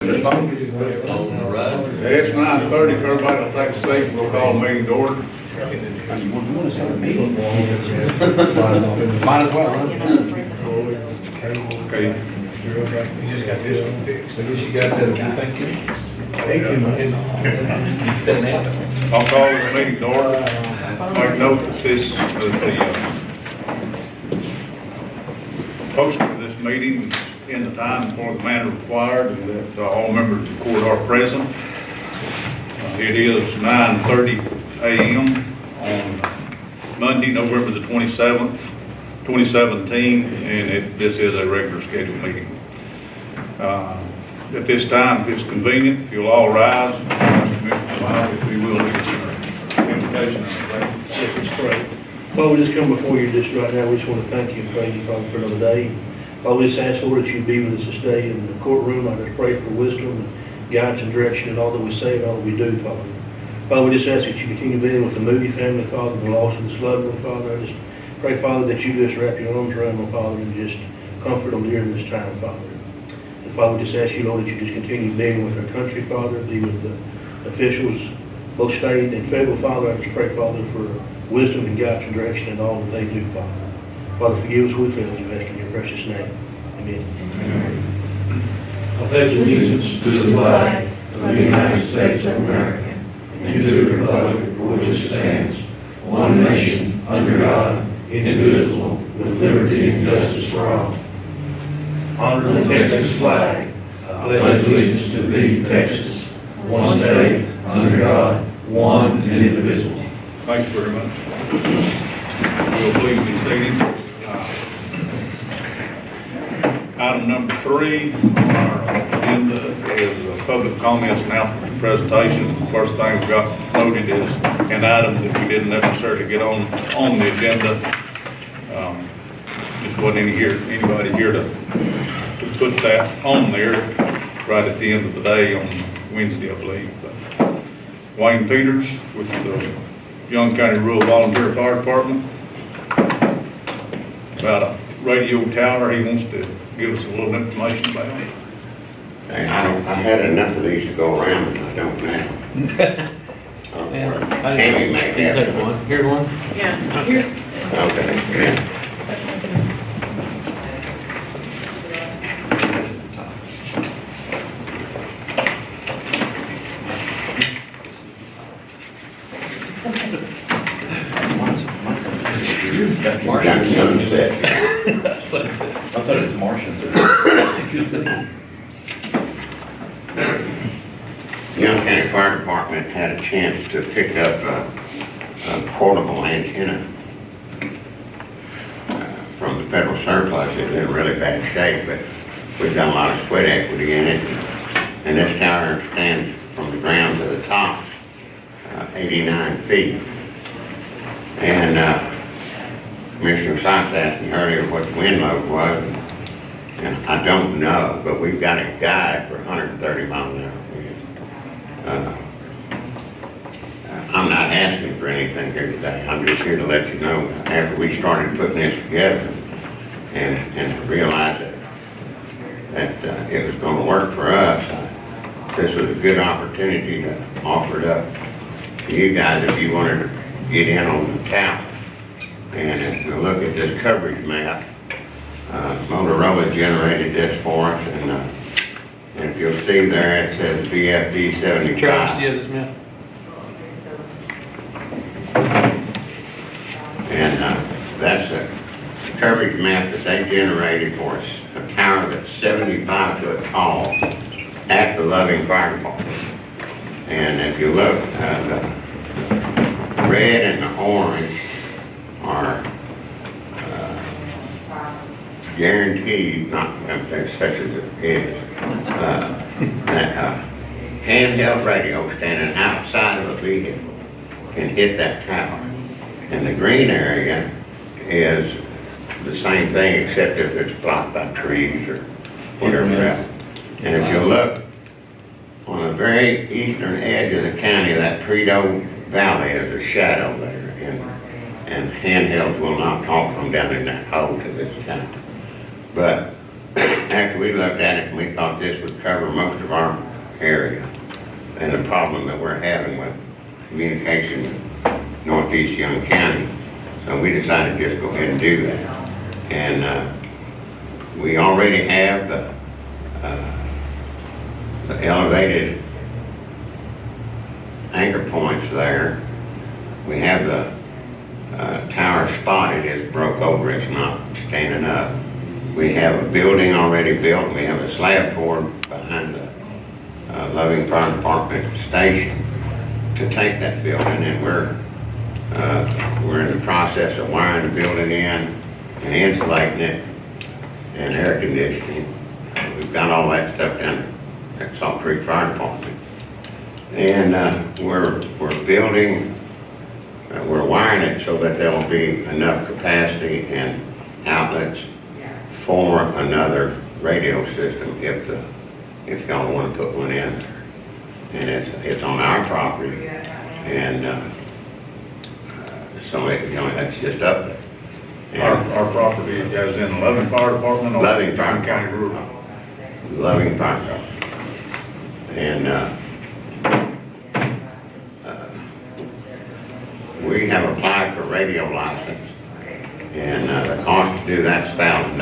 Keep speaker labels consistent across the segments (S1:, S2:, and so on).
S1: It's 9:30, if everybody will take a seat, we'll call the meeting to order.
S2: Might as well, huh?
S1: Okay.
S2: You just got this one fixed. I guess you got that, thank you.
S1: I'll call the meeting to order. Make note that the posting of this meeting in the time for the manner required, and that all members of the court are present. It is 9:30 a.m. on Monday, November the 27th, 2017, and this is a regular scheduled meeting. At this time, if it's convenient, if you'll all rise, Commissioner Lyle, if we will, get your invitation.
S3: Yes, it's great. Father, we just come before you just right now. We just want to thank you and praise you, Father, for another day. Father, we just ask, Lord, that you be with us this day in the courtroom. I just pray for wisdom and guidance and direction in all that we say and all that we do, Father. Father, we just ask that you continue being with the Moody family, Father, the lost and the loved one, Father. I just pray, Father, that you just wrap your arms around them, Father, and just comfort them during this time, Father. And Father, we just ask you, Lord, that you just continue being with our country, Father, be with the officials, both state and federal, Father. I just pray, Father, for wisdom and guidance and direction in all that they do, Father. Father, forgive us, we fail you, ask in your precious name. Amen.
S4: I pledge allegiance to the flag of the United States of America and to the republic for which it stands, one nation, under God, indivisible, with liberty and justice for all. Honor the Texas flag. I pledge allegiance to thee, Texas, one state, under God, one and indivisible.
S1: Thank you very much. We'll please be seated. Item number 3 on our agenda is public comments and announcement presentations. The first thing we've got noted is an item that we didn't necessarily get on the agenda. Just wasn't anybody here to put that on there right at the end of the day on Wednesday, I believe. But Wayne Peters with the Young County Rural Volunteer Fire Department about a radio tower. He wants to give us a little information about it.
S5: I had enough of these to go around, and I don't now. Amy may have one.
S2: Here's one.
S6: Yeah, here's,
S5: Okay, yeah. Got sunset.
S2: I thought it was Martians.
S5: Young County Fire Department had a chance to pick up a portable antenna from the federal surplus. It's in really bad shape, but we've done a lot of sweat equity in it. And this tower stands from the ground to the top, 89 feet. And Commissioner Sykes asked me earlier what the wind load was, and I don't know, but we've got a guide for 130 miles an hour wind. I'm not asking for anything here today. I'm just here to let you know after we started putting this together and realized that it was going to work for us. This was a good opportunity to offer it up to you guys if you wanted to get in on the tower. And if you look at this coverage map, Motorola generated this for us, and if you'll see there, it says VFD 75.
S2: Travis, do you have this map?
S5: And that's a coverage map that they generated for us, a tower that's 75 foot tall at the Loving Fire Department. And if you look, the red and the orange are guaranteed, not if they're such as it is, that handheld radio standing outside of a vehicle can hit that tower. And the green area is the same thing except if it's blocked by trees or whatever else. And if you look on the very eastern edge of the county, that Prado Valley is a shadow there. And handhelds will not talk from down in that hole to this town. But after we looked at it, we thought this would cover most of our area and the problem that we're having with communication with Northeast Young County. So we decided to just go ahead and do that. And we already have the elevated anchor points there. We have the tower spotted, it's broke over, it's not standing up. We have a building already built, we have a slab poured behind the Loving Fire Department station to take that building, and we're in the process of wiring the building in and insulating it and air conditioning. We've got all that stuff down at Salt Creek Fire Department. And we're building, we're wiring it so that there'll be enough capacity and outlets for another radio system if y'all want to put one in there. And it's on our property, and so that's just up there.
S1: Our property is in Loving Fire Department or
S5: Loving Fire
S1: Young County Rural?
S5: Loving Fire Department. And we have applied for radio license, and the cost to do that's $1,000.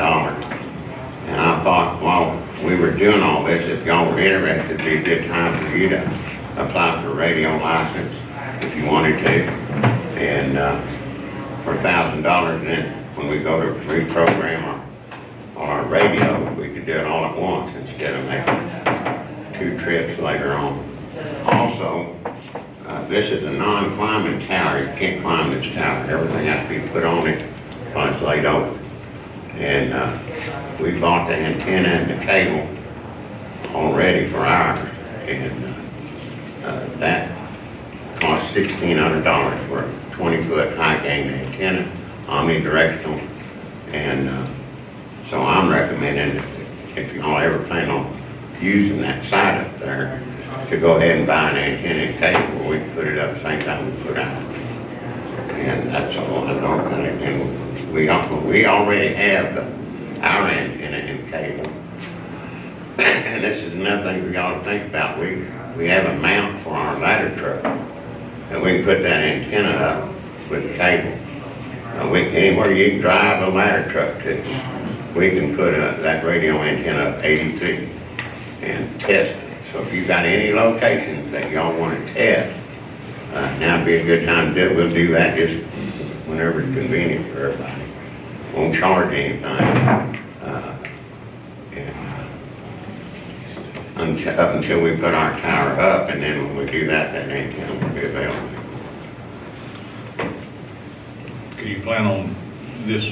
S5: And I thought, while we were doing all this, if y'all were interested, it'd be a good time for you to apply for a radio license if you wanted to. And for $1,000, then when we go to reprogram our radio, we could do it all at once instead of making 2 trips later on. Also, this is a non-climbing tower. You can't climb this tower. Everything has to be put on it while it's laid over. And we bought the antenna and the cable already for ours, and that cost $1,600 for a 20-foot high-gain antenna, omnidirectional. And so I'm recommending, if y'all ever plan on using that site up there, to go ahead and buy an antenna and cable, we can put it up the same time we put out. And that's all I know. And we already have our antenna and cable. And this is another thing for y'all to think about. We have a mount for our ladder truck, and we can put that antenna up with the cable. Anywhere you can drive a ladder truck to, we can put that radio antenna up 80 feet and test it. So if you've got any locations that y'all want to test, now'd be a good time to do it. We'll do that just whenever it's convenient for everybody. Won't charge anything. Up until we put our tower up, and then when we do that, that antenna will be available.
S1: Do you plan on this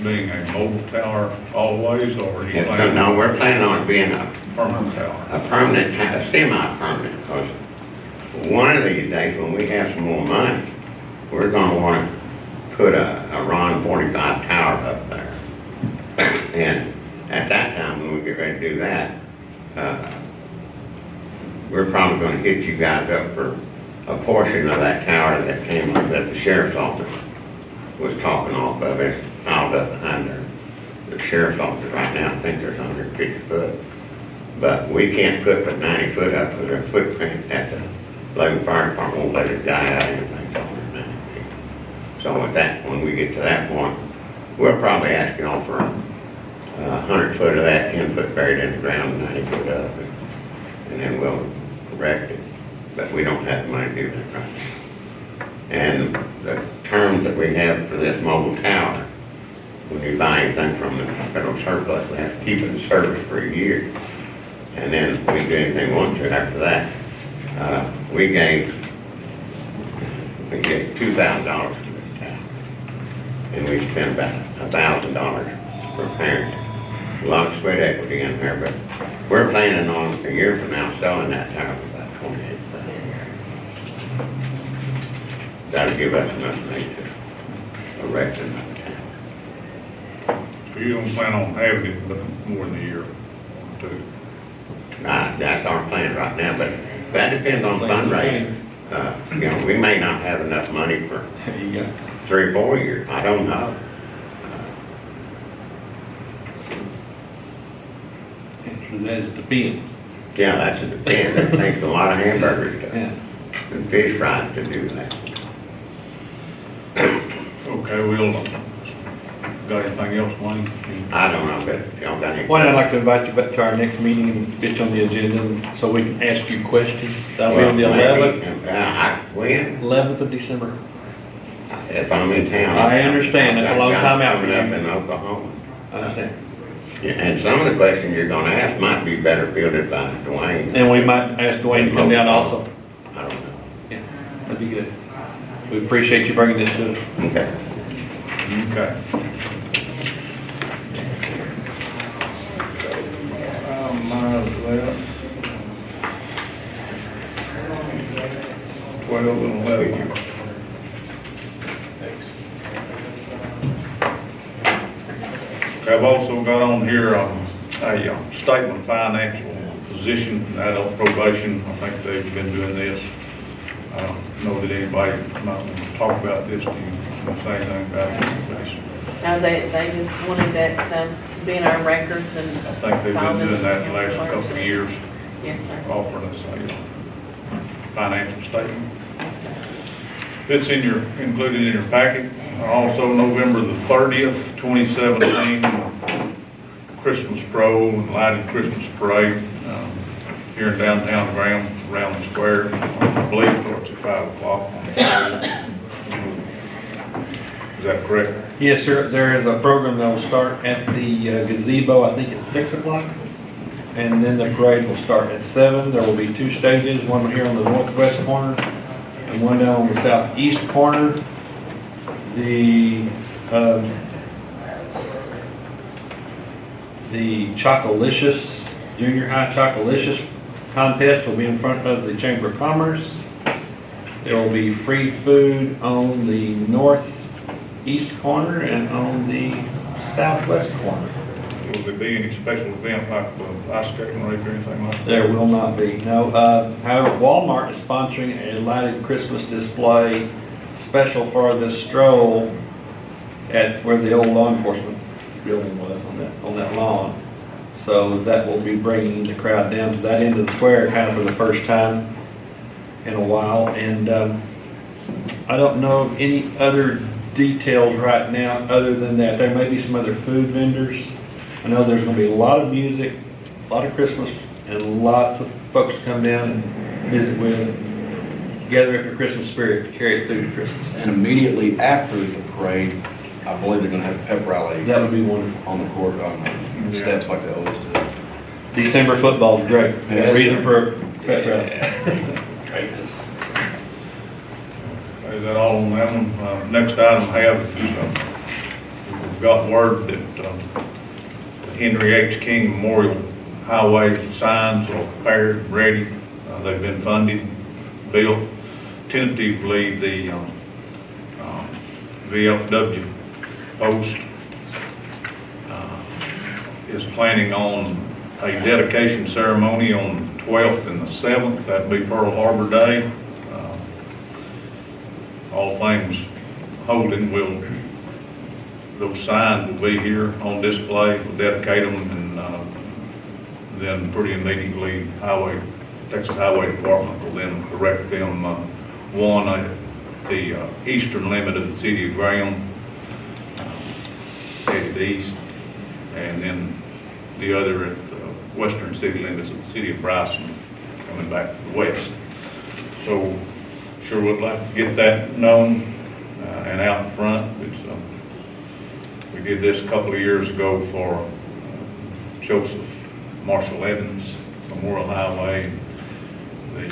S1: being a mobile tower always, or do you plan
S5: No, we're planning on it being a
S1: permanent tower?
S5: permanent, a semi-permanent, because one of these days when we have some more money, we're going to want to put a Ron 45 tower up there. And at that time, when we get ready to do that, we're probably going to hit you guys up for a portion of that tower that came up that the sheriff's office was talking off of. It's piled up behind the sheriff's office right now. I think there's 150 foot. But we can't put 90 foot up with our footprint at the Logan Fire Department. Won't let a guy out anything taller than 90 feet. So with that, when we get to that point, we'll probably ask y'all for 100 foot of that, 10 foot buried in the ground, 90 foot up, and then we'll erect it. But we don't have the money to do that right now. And the terms that we have for this mobile tower, when you buy anything from the federal surplus, we have to keep it in service for a year. And then we can do anything we want to after that. We gave $2,000 for this tower. And we spent about $1,000 repairing it. A lot of sweat equity in there, but we're planning on a year from now selling that tower for about $28,000. That'll give us enough money to erect another tower.
S1: So you don't plan on having it but more than a year or two?
S5: That's our plan right now, but that depends on fundraising. We may not have enough money for 3 or 4 years. I don't know.
S4: That depends.
S5: Yeah, that's a depend. It takes a lot of hamburgers to,
S4: Yeah.
S5: and fish fries to do that.
S1: Okay, we'll, got anything else, Wayne?
S5: I don't know, but y'all got any?
S4: Well, I'd like to invite you back to our next meeting and get you on the agenda so we can ask you questions. That'll be on the
S5: Well,
S4: 11th,
S5: maybe, when?
S4: 11th of December.
S5: If I'm in town.
S4: I understand. That's a long time out for
S5: Coming up
S4: you.
S5: in Oklahoma.
S4: I understand.
S5: Yeah, and some of the questions you're gonna ask might be better fielded by Dwayne.
S4: And we might ask Dwayne to come down also.
S5: I don't know.
S4: Yeah, that'd be good. We appreciate you bringing this to us.
S5: Okay.
S1: Okay. Might as well. 12 and 11. Okay, I've also got on here a statement of financial position, adult probation. I think they've been doing this. I don't know that anybody might want to talk about this. Do you want to say anything about this?
S6: No, they just wanted that to be in our records and.
S1: I think they've been doing that the last couple of years,
S6: Yes, sir.
S1: offering us a financial statement.
S6: Yes, sir.
S1: It's included in your packet. Also, November the 30th, 2017, Christmas stroll and lighted Christmas parade here in downtown Graham, around the square. I believe it starts at 5 o'clock on the square. Is that correct?
S4: Yes, sir. There is a program that will start at the gazebo, I think at 6 o'clock. And then the parade will start at 7. There will be 2 stages, one here on the northwest corner and one down on the southeast corner. The Chocolicious, Junior High Chocolicious contest will be in front of the Chamber of Commerce. There will be free food on the northeast corner and on the southwest corner.
S1: Will there be any special event like the ice skating rink or anything like that?
S4: There will not be, no. However, Walmart is sponsoring a lighted Christmas display special for the stroll at where the old law enforcement building was on that lawn. So that will be bringing the crowd down to that end of the square kind of for the first time in a while. And I don't know any other details right now other than that. There may be some other food vendors. I know there's going to be a lot of music, a lot of Christmas, and lots of folks to come down and visit with, gather up your Christmas spirit to carry it through to Christmas.
S7: And immediately after the parade, I believe they're gonna have a pep rally.
S4: That would be wonderful.
S7: On the court, on the steps like they always do.
S4: December football is great.
S7: Yes,
S4: Reason
S7: sir.
S4: for a pep rally.
S7: Greatness.
S1: Is that all on that one? Next item I have is, we've got word that the Henry H. King Memorial Highway signs are prepared, ready. They've been funded, built. Tentatively, the VFW post is planning on a dedication ceremony on the 12th and the 7th. That'd be Pearl Harbor Day. All things holding, those signs will be here on display. We'll dedicate them, and then pretty immediately Texas Highway Department will then direct them, one at the eastern limit of the city of Graham, headed east, and then the other at the western city limits of the city of Bryson, coming back to the west. So sure would like to get that known and out in front. We did this a couple of years ago for Joseph Marshall Evans Memorial Highway. The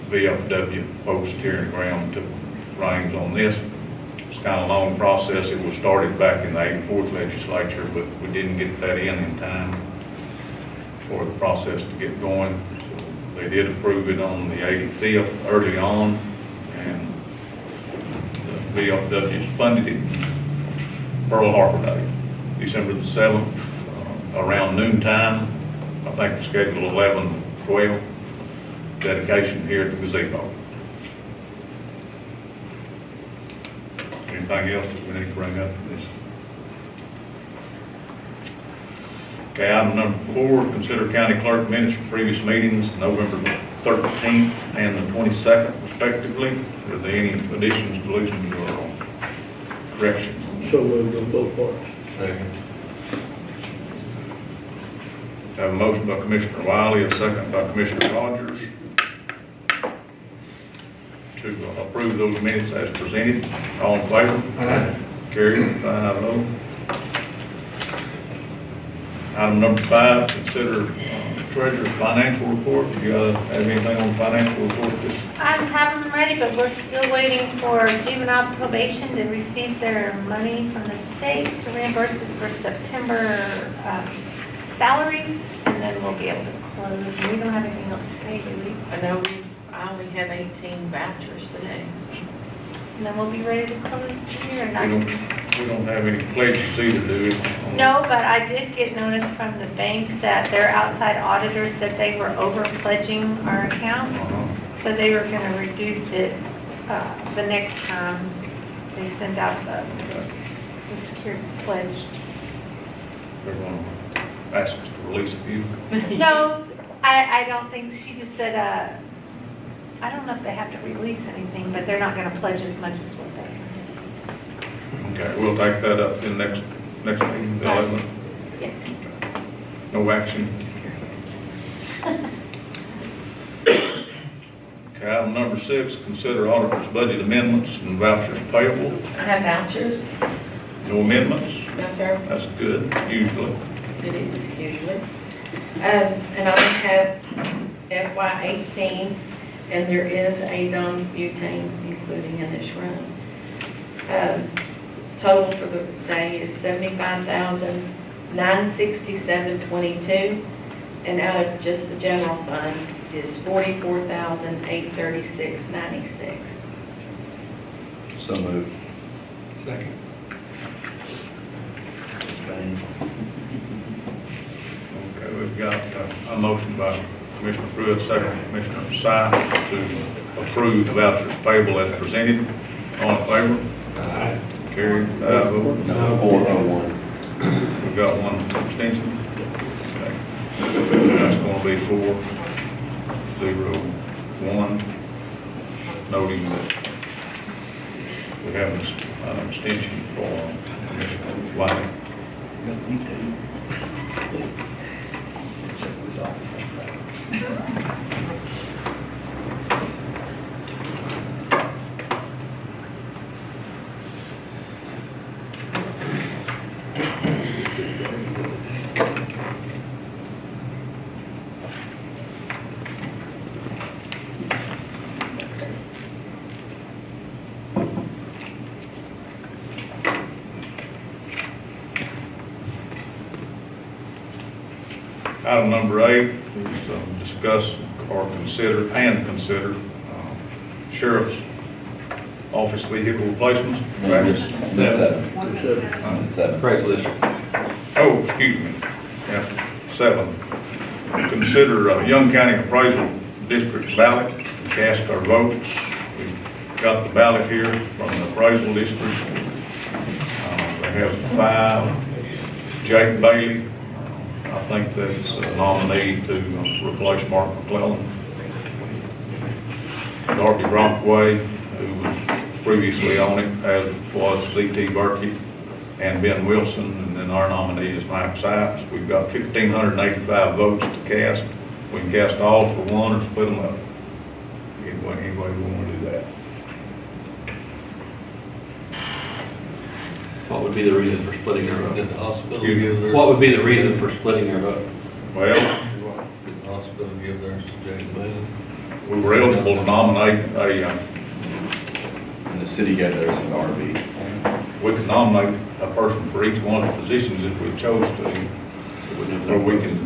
S1: VFW post here in Graham took reins on this. It's kind of a long process. It was started back in the 84th legislature, but we didn't get that in time for the process to get going. So they did approve it on the 85th early on, and the VFW funded it. Pearl Harbor Day, December the 7th, around noon time. I think it's scheduled 11 to 12. Dedication here at the gazebo. Anything else that we need to bring up in this? Okay, item number 4, consider county clerk minutes from previous meetings, November 13th and the 22nd respectively. Are there any additions, deletions, or corrections?
S3: So moved on both parts.
S2: Second.
S1: Have a motion by Commissioner Wiley, a second by Commissioner Rogers to approve those minutes as presented. All in favor?
S2: Aye.
S1: Carried, 5-0. Item number 5, consider treasurer's financial report. Do you have anything on financial report this?
S8: I have them ready, but we're still waiting for juvenile probation to receive their money from the state to reimburse us for September salaries, and then we'll be able to close. We don't have anything else to pay, do we?
S6: I know I only have 18 vouchers today.
S8: And then we'll be ready to close the year. And
S1: We don't have any pledges either, do we?
S8: No, but I did get notice from the bank that their outside auditors said they were over pledging our account. So they were going to reduce it the next time they send out the securities pledge.
S1: They're going to ask us to release a few.
S8: No, I don't think, she just said, I don't know if they have to release anything, but they're not going to pledge as much as what they.
S1: Okay, we'll take that up in next meeting, the 11th.
S8: Yes.
S1: No action. Okay, item number 6, consider auditor's budget amendments and vouchers payable.
S6: I have vouchers.
S1: No amendments?
S6: No, sir.
S1: That's good, usually.
S6: It is usually. And I just have FY 18, and there is a Don's butane including in this run. Total for the day is $75,967.22, and out of just the general fund is $44,836.96.
S7: So moved.
S2: Second.
S1: Okay, we've got a motion by Commissioner Pruitt, second by Commissioner Sy to approve the vouchers payable as presented. All in favor?
S2: Aye.
S1: Carried, 5-0.
S7: No, 401.
S1: We've got one abstention. Okay. That's going to be 4-0-1, noting that we have an abstention for Commissioner Wiley. Item number 8 is discuss or consider sheriff's office vehicle replacements.
S7: Number 7.
S1: Uh,
S7: 7.
S1: Oh, excuse me. Yeah, 7. Consider Young County Appraisal District ballot, and cast our votes. We've got the ballot here from the appraisal district. They have 5. Jake Bailey, I think that's a nominee to replace Mark McClellan. Darby Brockway, who was previously on it, as was C.T. Burkett and Ben Wilson, and then our nominee is Mike Sipes. We've got 1,585 votes to cast. We can cast all for one or split them up. Any way we want to do that.
S9: What would be the reason for splitting your vote?
S2: Did the hospital
S1: Excuse me?
S2: give theirs?
S9: What would be the reason for splitting your vote?
S1: Well,
S2: Did the hospital give theirs to Jake Bailey?
S1: we were eligible to nominate
S7: And the city gave theirs an RV.
S1: we could nominate a person for each one of the positions if we chose to. Or we can,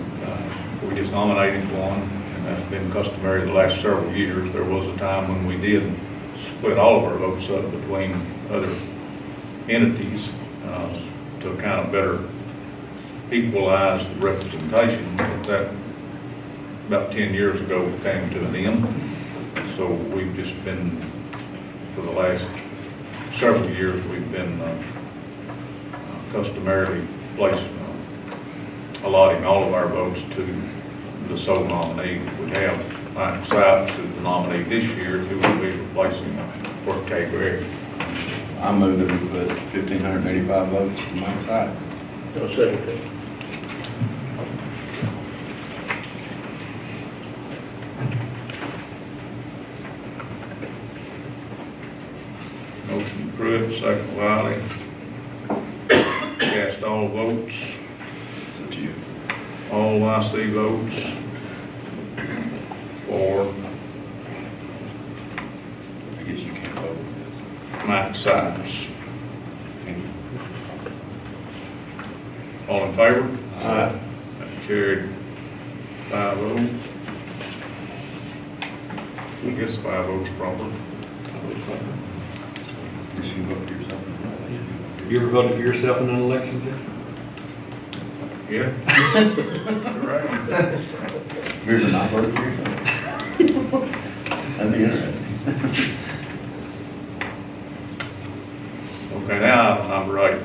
S1: we just nominated one, and that's been customary the last several years. There was a time when we did split all of our votes up between other entities to kind of better equalize the representation. But that, about 10 years ago, came to an end. So we've just been, for the last several years, we've been customarily placed allotting all of our votes to the sole nominee. We have Mike Sipes, who's the nominee this year, who will be replacing Fort K. Gregg.
S7: I move that we put 1,585 votes to Mike side.
S3: No, second that.
S1: Motion approved, second Wiley. Cast all votes,
S7: It's up to you.
S1: all I see votes for
S7: I guess you can't vote.
S1: Mike Sipes. All in favor?
S7: Aye.
S1: That carried 5-0. I guess 5-0 is proper.
S7: Guess you vote for yourself.
S9: You ever voted for yourself in an election, Jeff?
S1: Yeah. Right.
S7: Have you ever not voted for yourself? That'd be interesting.
S1: Okay, now I'm right.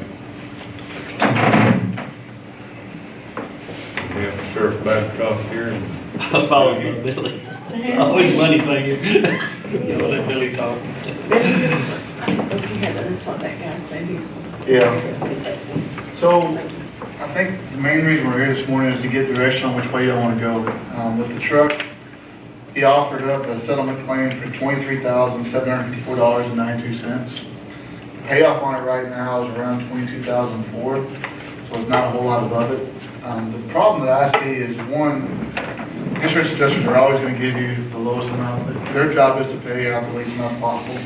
S1: We have the Sheriff Babcock here. And
S9: I followed you, Billy. Always money figure.
S2: You know, let Billy talk.
S6: That's what that guy said.
S10: Yeah. So I think the main reason we're here this morning is to get direction on which way you want to go. With the truck, he offered up a settlement claim for $23,754.92. Payoff on it right now is around $22,004, so it's not a whole lot above it. The problem that I see is, one, insurance adjusters are always going to give you the lowest amount. Their job is to pay out the least amount possible.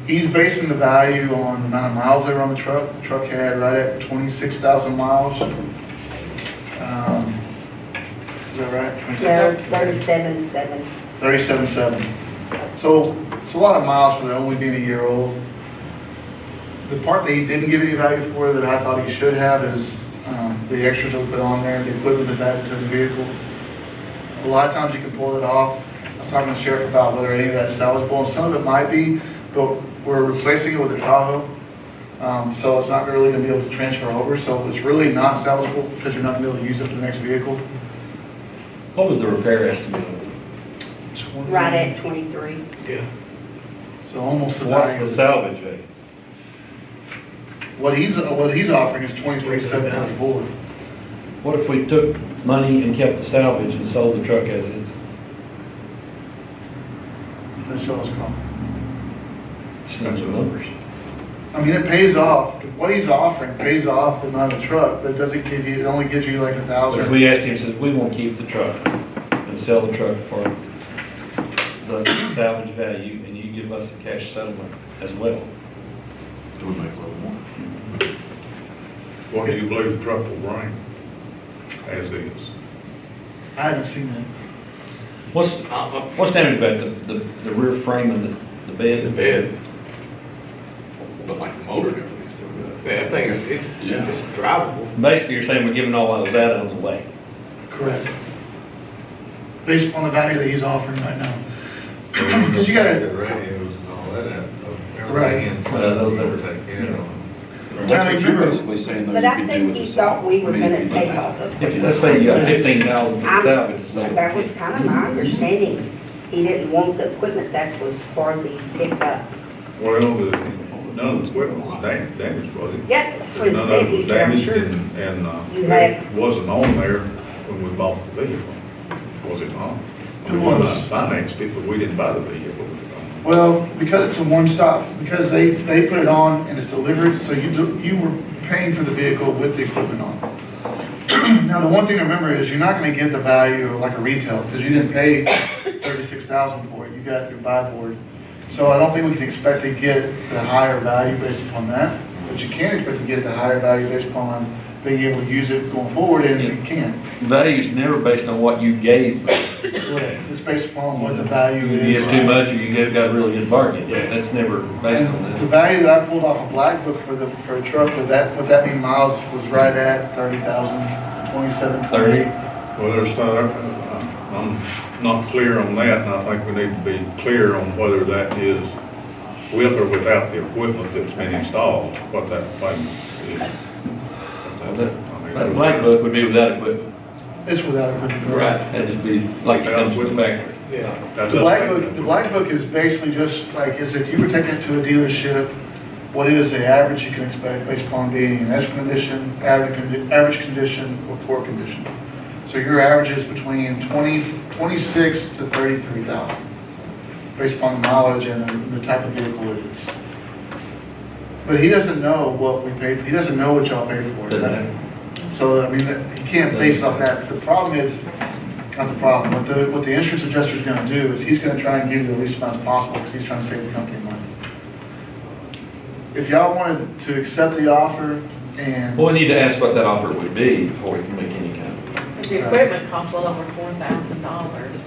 S10: He's basing the value on the amount of miles that were on the truck. The truck had right at 26,000 miles. Is that right?
S11: No, 37.7.
S10: 37.7. So it's a lot of miles for only being a year old. The part that he didn't give any value for that I thought he should have is the extras that we put on there, the equipment that's added to the vehicle. A lot of times you can pull it off. I was talking to the sheriff about whether any of that's salvageable, and some of it might be, but we're replacing it with a Tahoe. So it's not really gonna be able to transfer over, so it's really not salvageable because you're not gonna be able to use it for the next vehicle.
S9: What was the repair estimate?
S11: Right at 23.
S3: Yeah.
S10: So almost the
S9: What's
S10: value.
S9: the salvage value?
S10: What he's offering is 23,754.
S9: What if we took money and kept the salvage and sold the truck as is?
S10: That's what I was calling.
S9: Just know some numbers.
S10: I mean, it pays off. What he's offering pays off the amount of truck, but it doesn't give you, it only gives you like
S9: If
S10: 1,000.
S9: we asked him, says, we won't keep the truck and sell the truck for the salvage value, and you give us a cash settlement as well.
S7: It would make a little more.
S1: what do you believe the truck will bring as is?
S10: I haven't seen it.
S9: What's damaged about the rear frame and the bed?
S2: The bed.
S7: But like the motor and everything's still good.
S2: That thing is,
S7: Yeah.
S2: it's drivable.
S9: Basically, you're saying we're giving all of those add-ons away.
S10: Correct. Based upon the value that he's offering right now. Because you gotta,
S2: Radios and all that.
S10: Right.
S9: Those that were
S7: That's what you're basically saying, though,
S11: But
S7: you
S11: I
S7: could do
S11: think
S7: with
S11: he
S7: the
S11: thought
S7: salvage.
S11: we were
S7: I mean,
S11: gonna
S7: if you
S11: take
S7: did
S11: all
S7: that.
S11: of
S9: If,
S11: it.
S9: let's say you got $15 for the salvage, so.
S11: That was kind of my understanding. He didn't want the equipment that was for the pickup.
S1: Well, none of the equipment was damaged, was it?
S11: Yeah, that's what he
S1: None of
S11: said.
S1: it
S11: He
S1: was
S11: said, I'm
S1: damaged
S11: sure.
S1: and
S11: You
S1: it
S11: have-
S1: wasn't on there when we bought the vehicle, was it not?
S10: It
S1: We
S10: was.
S1: financed it, but we didn't buy the vehicle.
S10: well, because it's a one-stop, because they put it on and it's delivered, so you were paying for the vehicle with the equipment on. Now, the one thing to remember is you're not gonna get the value like a retail, because you didn't pay 36,000 for it, you got it through buy board. So I don't think we can expect to get the higher value based upon that, but you can expect to get the higher value based upon being able to use it going forward, and you can.
S9: Value's never based on what you gave.
S10: It's based upon what the value
S9: You
S10: is.
S9: give too much or you got a really good bargain. Yeah, that's never based on
S10: And the
S9: that.
S10: value that I pulled off a black book for a truck with that many miles was right at 30,000, 27, 28.
S1: Well, I'm not clear on that, and I think we need to be clear on whether that is with or without the equipment that's been installed, what that payment is. I mean,
S9: That black book would be without equipment.
S10: It's without equipment.
S9: That'd just be like it comes with the factory.
S2: Yeah.
S1: That's
S10: The
S1: us
S10: black
S1: taking
S10: book,
S1: it.
S10: the black book is basically just like, as if you were taking it to a dealership, what is the average you can expect based upon being in S condition, average condition, or poor condition. So your average is between 26 to 33,000, based upon the mileage and the type of vehicle it is. But he doesn't know what we pay for, he doesn't know what y'all pay for. So, I mean, he can't base it off that. The problem is, not the problem, what the insurance adjuster is gonna do is he's gonna try and give you the least amount as possible, because he's trying to save the company money. If y'all wanted to accept the offer and,
S9: Well, we need to ask what that offer would be before we can make any kind of.
S6: The equipment costs well over $4,000.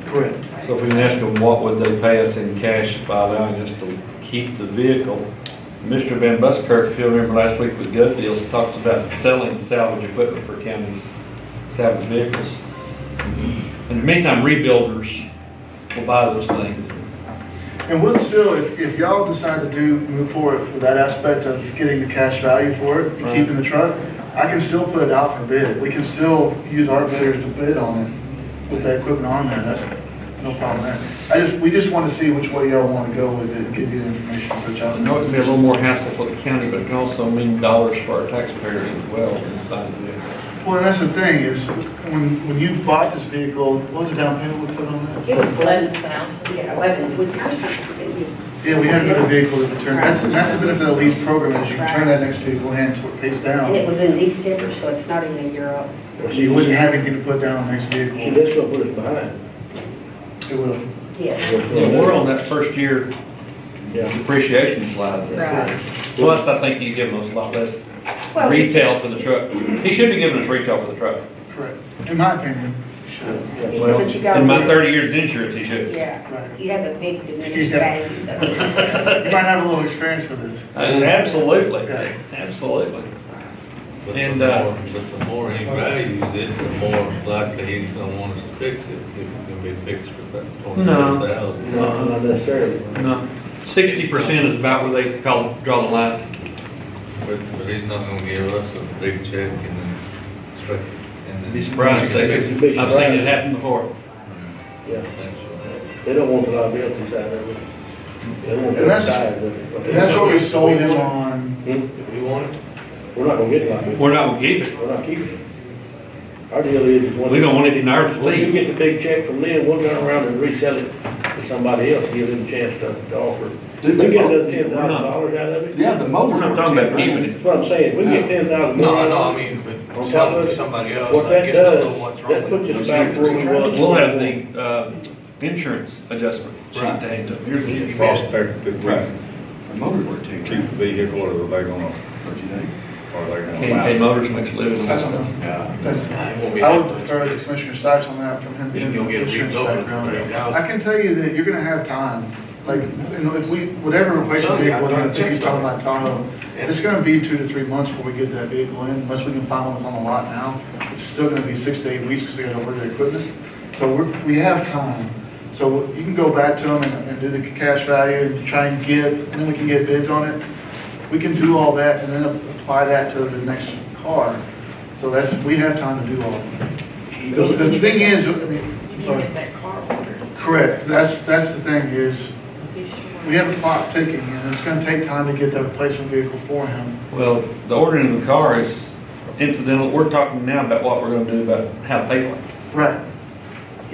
S10: correct,
S9: So if we can ask them what would they pay us in cash by allowing us to keep the vehicle. Mr. Van Buskirk, if you remember last week with Gut Deals, talks about selling salvage equipment for counties' salvage vehicles. In the meantime, rebuilders will buy those things.
S10: and we'll still, if y'all decide to move forward with that aspect of getting the cash value for it and
S9: Right.
S10: keeping the truck, I can still put it out for bid. We can still use our bidders to bid on it with that equipment on there, that's no problem there. We just want to see which way y'all want to go with it and give you the information so y'all.
S9: I know it can be a little more hassle for the county, but it can also mean dollars for our taxpayers as well. Inside the vehicle.
S10: Well, and that's the thing, is when you bought this vehicle, what was the down payment we put on that?
S6: It was 11,000.
S11: Yeah, 11, with your something.
S10: Yeah, we had another vehicle to return. That's the benefit of the lease program, is you can turn that next vehicle in so it pays
S11: And it
S10: down.
S11: was in December, so it's not even a year old.
S3: Well,
S10: So you wouldn't have anything to put down on the next
S3: See,
S10: vehicle.
S3: that's what put us behind.
S10: It will.
S11: Yes.
S9: Yeah, we're on that first year
S3: Yeah.
S9: depreciation slide.
S11: Right.
S9: Plus, I think you give us a lot less
S11: Well,
S9: retail for the truck. He should be giving us retail for the truck.
S10: Correct. In my opinion, you should.
S11: He
S9: Well,
S11: said, but you got.
S9: in my 30 years of insurance, he should.
S11: Yeah,
S10: Right.
S11: you have a big diminished
S10: Yeah.
S11: value.
S10: You might have a little experience with this.
S9: Absolutely,
S10: Okay.
S9: absolutely.
S2: But
S9: And,
S2: the more he values it, the more likely he's gonna want us to fix it, if it's gonna be fixed for that
S9: No.
S2: 20,000.
S3: No, not necessarily.
S9: No, 60% is about where they draw the line.
S2: But he's not gonna give us a big check and then expect.
S9: You'd be surprised if they, I've seen it happen before.
S3: Yeah, they don't want the liability side of it. They want the
S10: And that's-
S3: side of it.
S10: And that's what we sold him on.
S3: Hmm?
S2: If we want it,
S3: We're not gonna get liability.
S9: We're not gonna keep it.
S3: We're not keeping it. Our deal is when.
S9: We don't want it in our
S3: When you
S9: fleet.
S3: get the big check from Lynn, we'll turn around and resell it to somebody else, give them a chance to offer. We
S7: Dude,
S3: get another
S7: they-
S3: $10,000 out of it.
S7: Yeah, the motors.
S9: We're not talking about keeping it.
S3: That's what I'm saying, we can get 10,000.
S2: no,
S3: more
S2: I know,
S3: out of
S2: I
S3: it.
S2: mean, but
S3: On
S2: sell
S3: top
S2: it
S3: of
S2: to
S3: it,
S2: somebody else,
S3: what
S2: I
S3: that
S2: guess they'll know
S3: does,
S2: what's wrong
S3: that
S2: with
S3: puts
S2: it.
S3: us back where we was.
S9: We'll have the insurance adjustment sheet to
S2: Right.
S9: hand up. Here's the
S1: Cost
S9: cost.
S1: effective, we
S7: Right. The motors were too.
S1: keep the vehicle, or are they gonna,
S7: What you think?
S1: or are they gonna
S9: K&K
S1: buy?
S9: Motors makes a living
S10: I
S9: on
S10: don't
S9: it.
S10: know.
S7: Yeah.
S10: That's,
S2: Won't be
S10: I
S2: that
S10: would
S2: much.
S10: defer to Commissioner Sykes on that from him being
S2: You'll
S10: an
S2: get it
S10: insurance
S2: rebuilt for
S10: background.
S2: 30,000.
S10: I can tell you that you're gonna have time. Like, you know, if we, whatever replacement vehicle, I think he's talking about Tahoe, it's gonna be 2 to 3 months before we get that vehicle in, unless we can find one that's on the lot now. It's still gonna be 6 to 8 weeks because we gotta order the equipment. So we have time. So you can go back to them and do the cash value and try and get, and then we can get bids on it. We can do all that and then apply that to the next car. So we have time to do all of it. The thing is, I mean,
S6: You
S10: sorry.
S6: need that car ordered.
S10: Correct, that's the thing is,
S6: Is he sure?
S10: we have a clock ticking, and it's gonna take time to get that replacement vehicle for him.
S9: Well, the ordering of the car is incidental. We're talking now about what we're gonna do about how to pay for it.
S10: Right,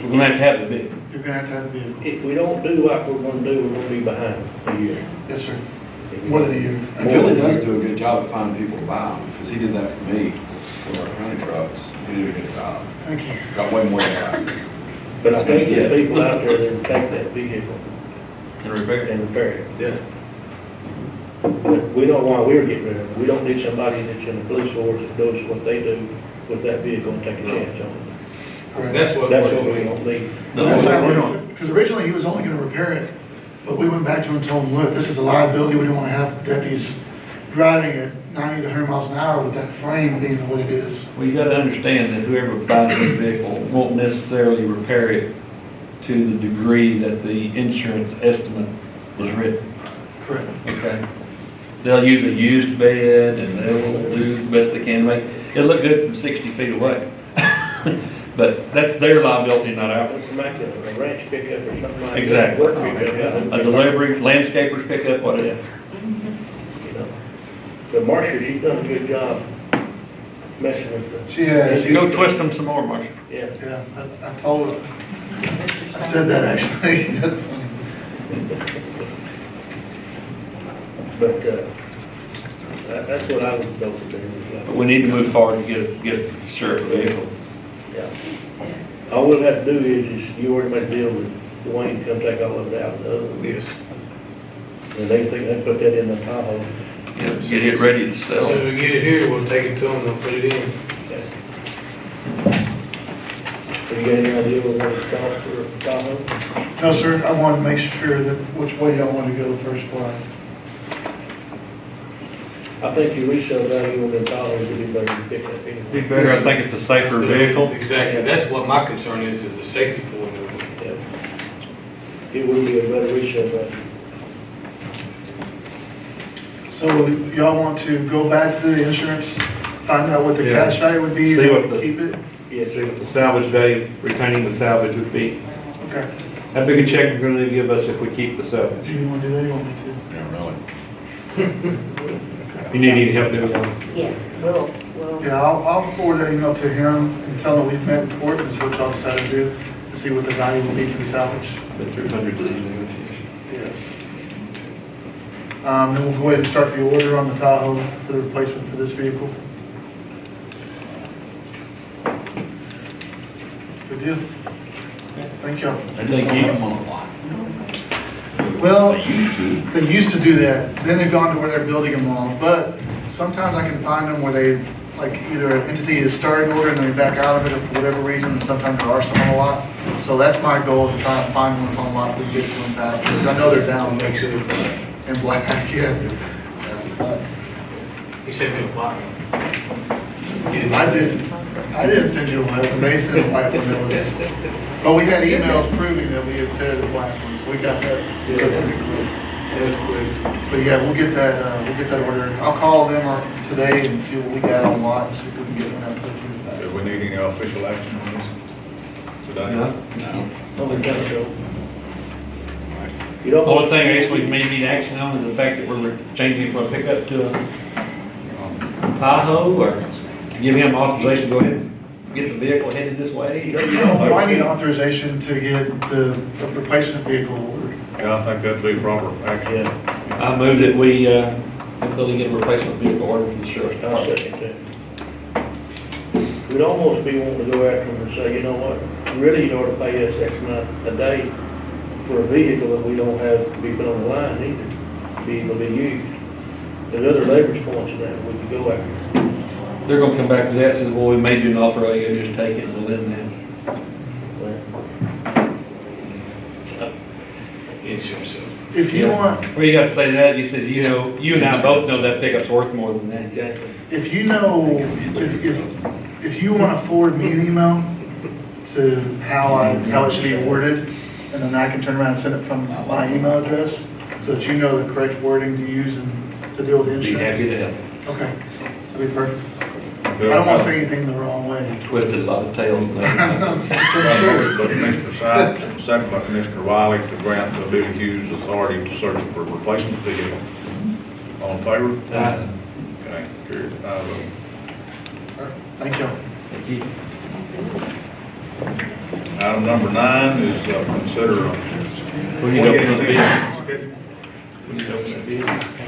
S9: We're gonna have the vehicle.
S10: you're gonna have the vehicle.
S3: If we don't do what we're gonna do, we're gonna be behind a year.
S10: Yes, sir. More than a year.
S7: And Billy does do a good job of finding people to buy them, because he did that for me with our county trucks. He did a good job.
S10: Thank you.
S7: Got way more than that.
S3: But I think there's people out there that will take that vehicle
S9: And repair it.
S3: and repair it.
S2: Yeah.
S3: But we don't want, we're getting rid of it. We don't need somebody that's in the police force that knows what they do with that vehicle and take a chance on it.
S10: Correct.
S2: That's what
S3: That's
S2: works
S3: what
S2: for
S3: we
S2: me.
S3: don't need.
S9: No,
S10: That's
S9: we're
S10: not,
S9: not.
S10: because originally he was only gonna repair it, but we went back to him and told him, look, this is a liability, we don't wanna have deputies driving at 90 to 100 miles an hour with that frame being what it is.
S9: Well, you gotta understand that whoever buys this vehicle won't necessarily repair it to the degree that the insurance estimate was written,
S10: Correct.
S9: okay? they'll use a used bed and they'll do the best they can to make, it'll look good from 60 feet away. But that's their liability, not ours.
S3: It's like a ranch pickup or something like that.
S9: Exactly.
S3: Work pickup, yeah.
S9: A delivery, landscapers pick up, whatever.
S3: You know. But Marcia, she's done a good job messing with the.
S10: She has.
S9: Go twist them some more, Marcia.
S3: Yeah.
S10: Yeah, I told her, I said that actually.
S3: But, that's what I would vote for.
S9: But we need to move forward to get a sheriff vehicle.
S3: Yeah. All we'll have to do is you already made a deal with Dwayne to come take all of it out of the other one.
S7: Yes.
S3: And they think they put that in the Tahoe.
S9: Get it ready to
S2: As
S9: sell.
S2: soon as we get it here, we'll take it to them, they'll put it in.
S3: Have you got any idea what it costs for Tahoe?
S10: No, sir, I wanted to make sure that which way y'all want to go first fly.
S3: I think your resale value on the Tahoe would be better than pick up anyway.
S9: Be better, I think it's a safer vehicle.
S2: Exactly, that's what my concern is the safety for it.
S3: Yeah. It would be a better resale value.
S10: So y'all want to go back to the insurance, find out what the
S9: Yeah.
S10: cash value would be,
S9: See what
S10: and
S9: the-
S10: keep it?
S3: Yes,
S9: See what the salvage value, retaining the salvage would be.
S10: Okay.
S9: How big a check are you gonna give us if we keep the salvage?
S10: Do you want to do that, you want me to?
S7: Yeah, really.
S9: You need any help doing that?
S11: Yeah, well,
S10: Yeah, I'll forward that email to him and tell him we've met in court, and see what y'all decided to do, to see what the value will be for the salvage.
S9: Been through hundreds of these negotiations.
S10: Yes. Then we'll go ahead and start the order on the Tahoe for the replacement for this vehicle. Good deal. Thank y'all.
S9: I think you,
S10: Well, they used to do that, then they've gone to where they're building them all, but sometimes I can find them where they've, like, either an entity is starting order and they back out of it for whatever reason, and sometimes there are some on the lot. So that's my goal, to try and find ones on the lot that get to them fast, because I know they're down, make sure they're in black, yes.
S2: He sent me a block.
S10: I didn't send you a white one, they sent a white one that was, but we had emails proving that we had said a black one, so we got that. But yeah, we'll get that order. I'll call them today and see what we got on lot, and see if we can get one out there.
S1: Do we need any official action on this today?
S9: no.
S3: Only kind of show. You don't.
S9: The only thing I guess we may need action on is the fact that we're changing from a pickup to a Tahoe, or give him authorization to go ahead and get the vehicle headed this way.
S10: No, I need authorization to get the replacement vehicle ordered.
S1: Yeah, I think that'd be proper action.
S3: Yeah,
S9: I move that we, until get a replacement vehicle order from the sheriff's
S3: I'll
S9: department.
S3: second that. We'd almost be wanting to go after them and say, you know what, really, you ought to pay us X amount a day for a vehicle that we don't have to be put on the line either, to be able to be used. There's other leverage points in that we could go after.
S9: They're gonna come back to that, and say, well, we made you an offer, all you gotta do is take it, and we'll end
S2: Insurance.
S10: If you
S9: Yeah.
S10: want,
S9: that. Well, you gotta say that, he says, you know, you and I both know that pickup's worth more than that.
S3: Exactly.
S10: if you know, if you want to forward me an email to how it should be worded, and then I can turn around and send it from my email address, so that you know the correct wording to use and to deal with the
S9: Be happy
S10: insurance.
S9: to help.
S10: Okay, that'd be perfect. I don't want to say anything the wrong way.
S9: Twisted a lot of tails and
S10: I'm
S9: everything.
S10: so sure.
S1: But Mr. Sykes, second by Commissioner Wiley, to grant the Billy Hughes authority to search for a replacement vehicle. All in favor?
S9: Aye.
S1: Okay, carried 5-0.
S10: Thank you.
S9: Thank you.
S1: Item number 9 is consider.
S9: We need to open the bid. We need to open the bid.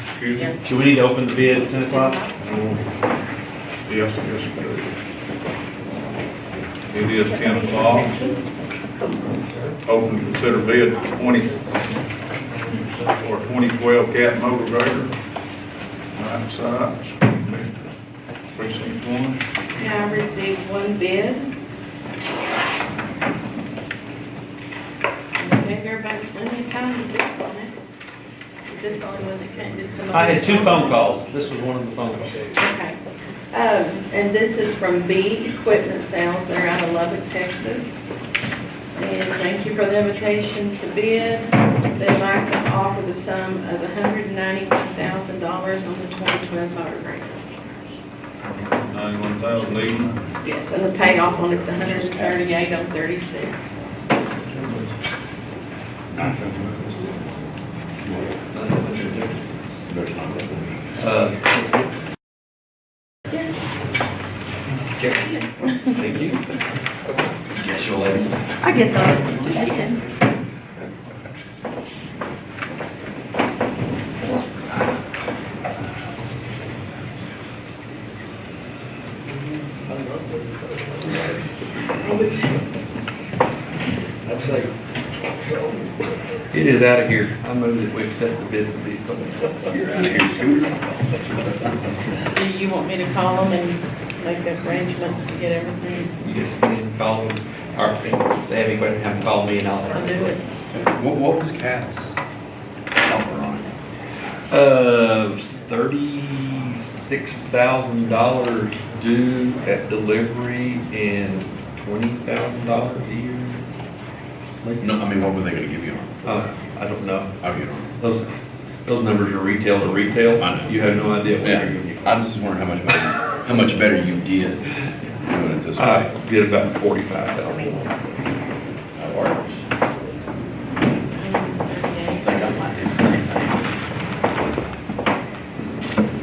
S1: Excuse me?
S9: Do we need to open the bid at 10 o'clock?
S1: Yes, it is 10 o'clock. Open to consider bid 2012 Cat motor grader. Right sides, precinct 1.
S6: Yeah, I received one bid. Gave everybody plenty of time to bid on it. Is this the only one that came, did some?
S9: I had
S6: others
S9: 2
S6: come?
S9: phone calls. This was one of the phone calls.
S6: Okay. And this is from B Equipment Sales. They're out of Lubbock, Texas. And thank you for the invitation to bid. they'd like to offer the sum of $191,000 on the 2012 motor grader.
S1: 91,000 even.
S6: Yes, and the payoff on it's 138 on 36. Yes.
S9: Thank you.
S7: Yes, you'll let me.
S6: I guess I'll let you in.
S3: I'd say,
S9: It is out of here. I move that we accept the bid for vehicle.
S7: You're out of here, Scooter.
S6: Do you want me to call them and make arrangements to get everything?
S9: Yes, we can call them, or if they have any questions, have them call me and
S6: I'll do
S9: I'll.
S6: it.
S7: What was Cat's offer on it?
S9: $36,000 due at delivery and $20,000 a year.
S7: No, I mean, what were they gonna give you on?
S9: I don't know.
S7: Oh, you don't.
S9: Those numbers are retail to retail.
S7: I know.
S9: You have no idea what
S7: Yeah,
S9: they're giving you.
S7: I just was wondering how much better you did doing it this
S9: I
S7: way.
S9: get about $45,000.
S7: That works. I think I might do the same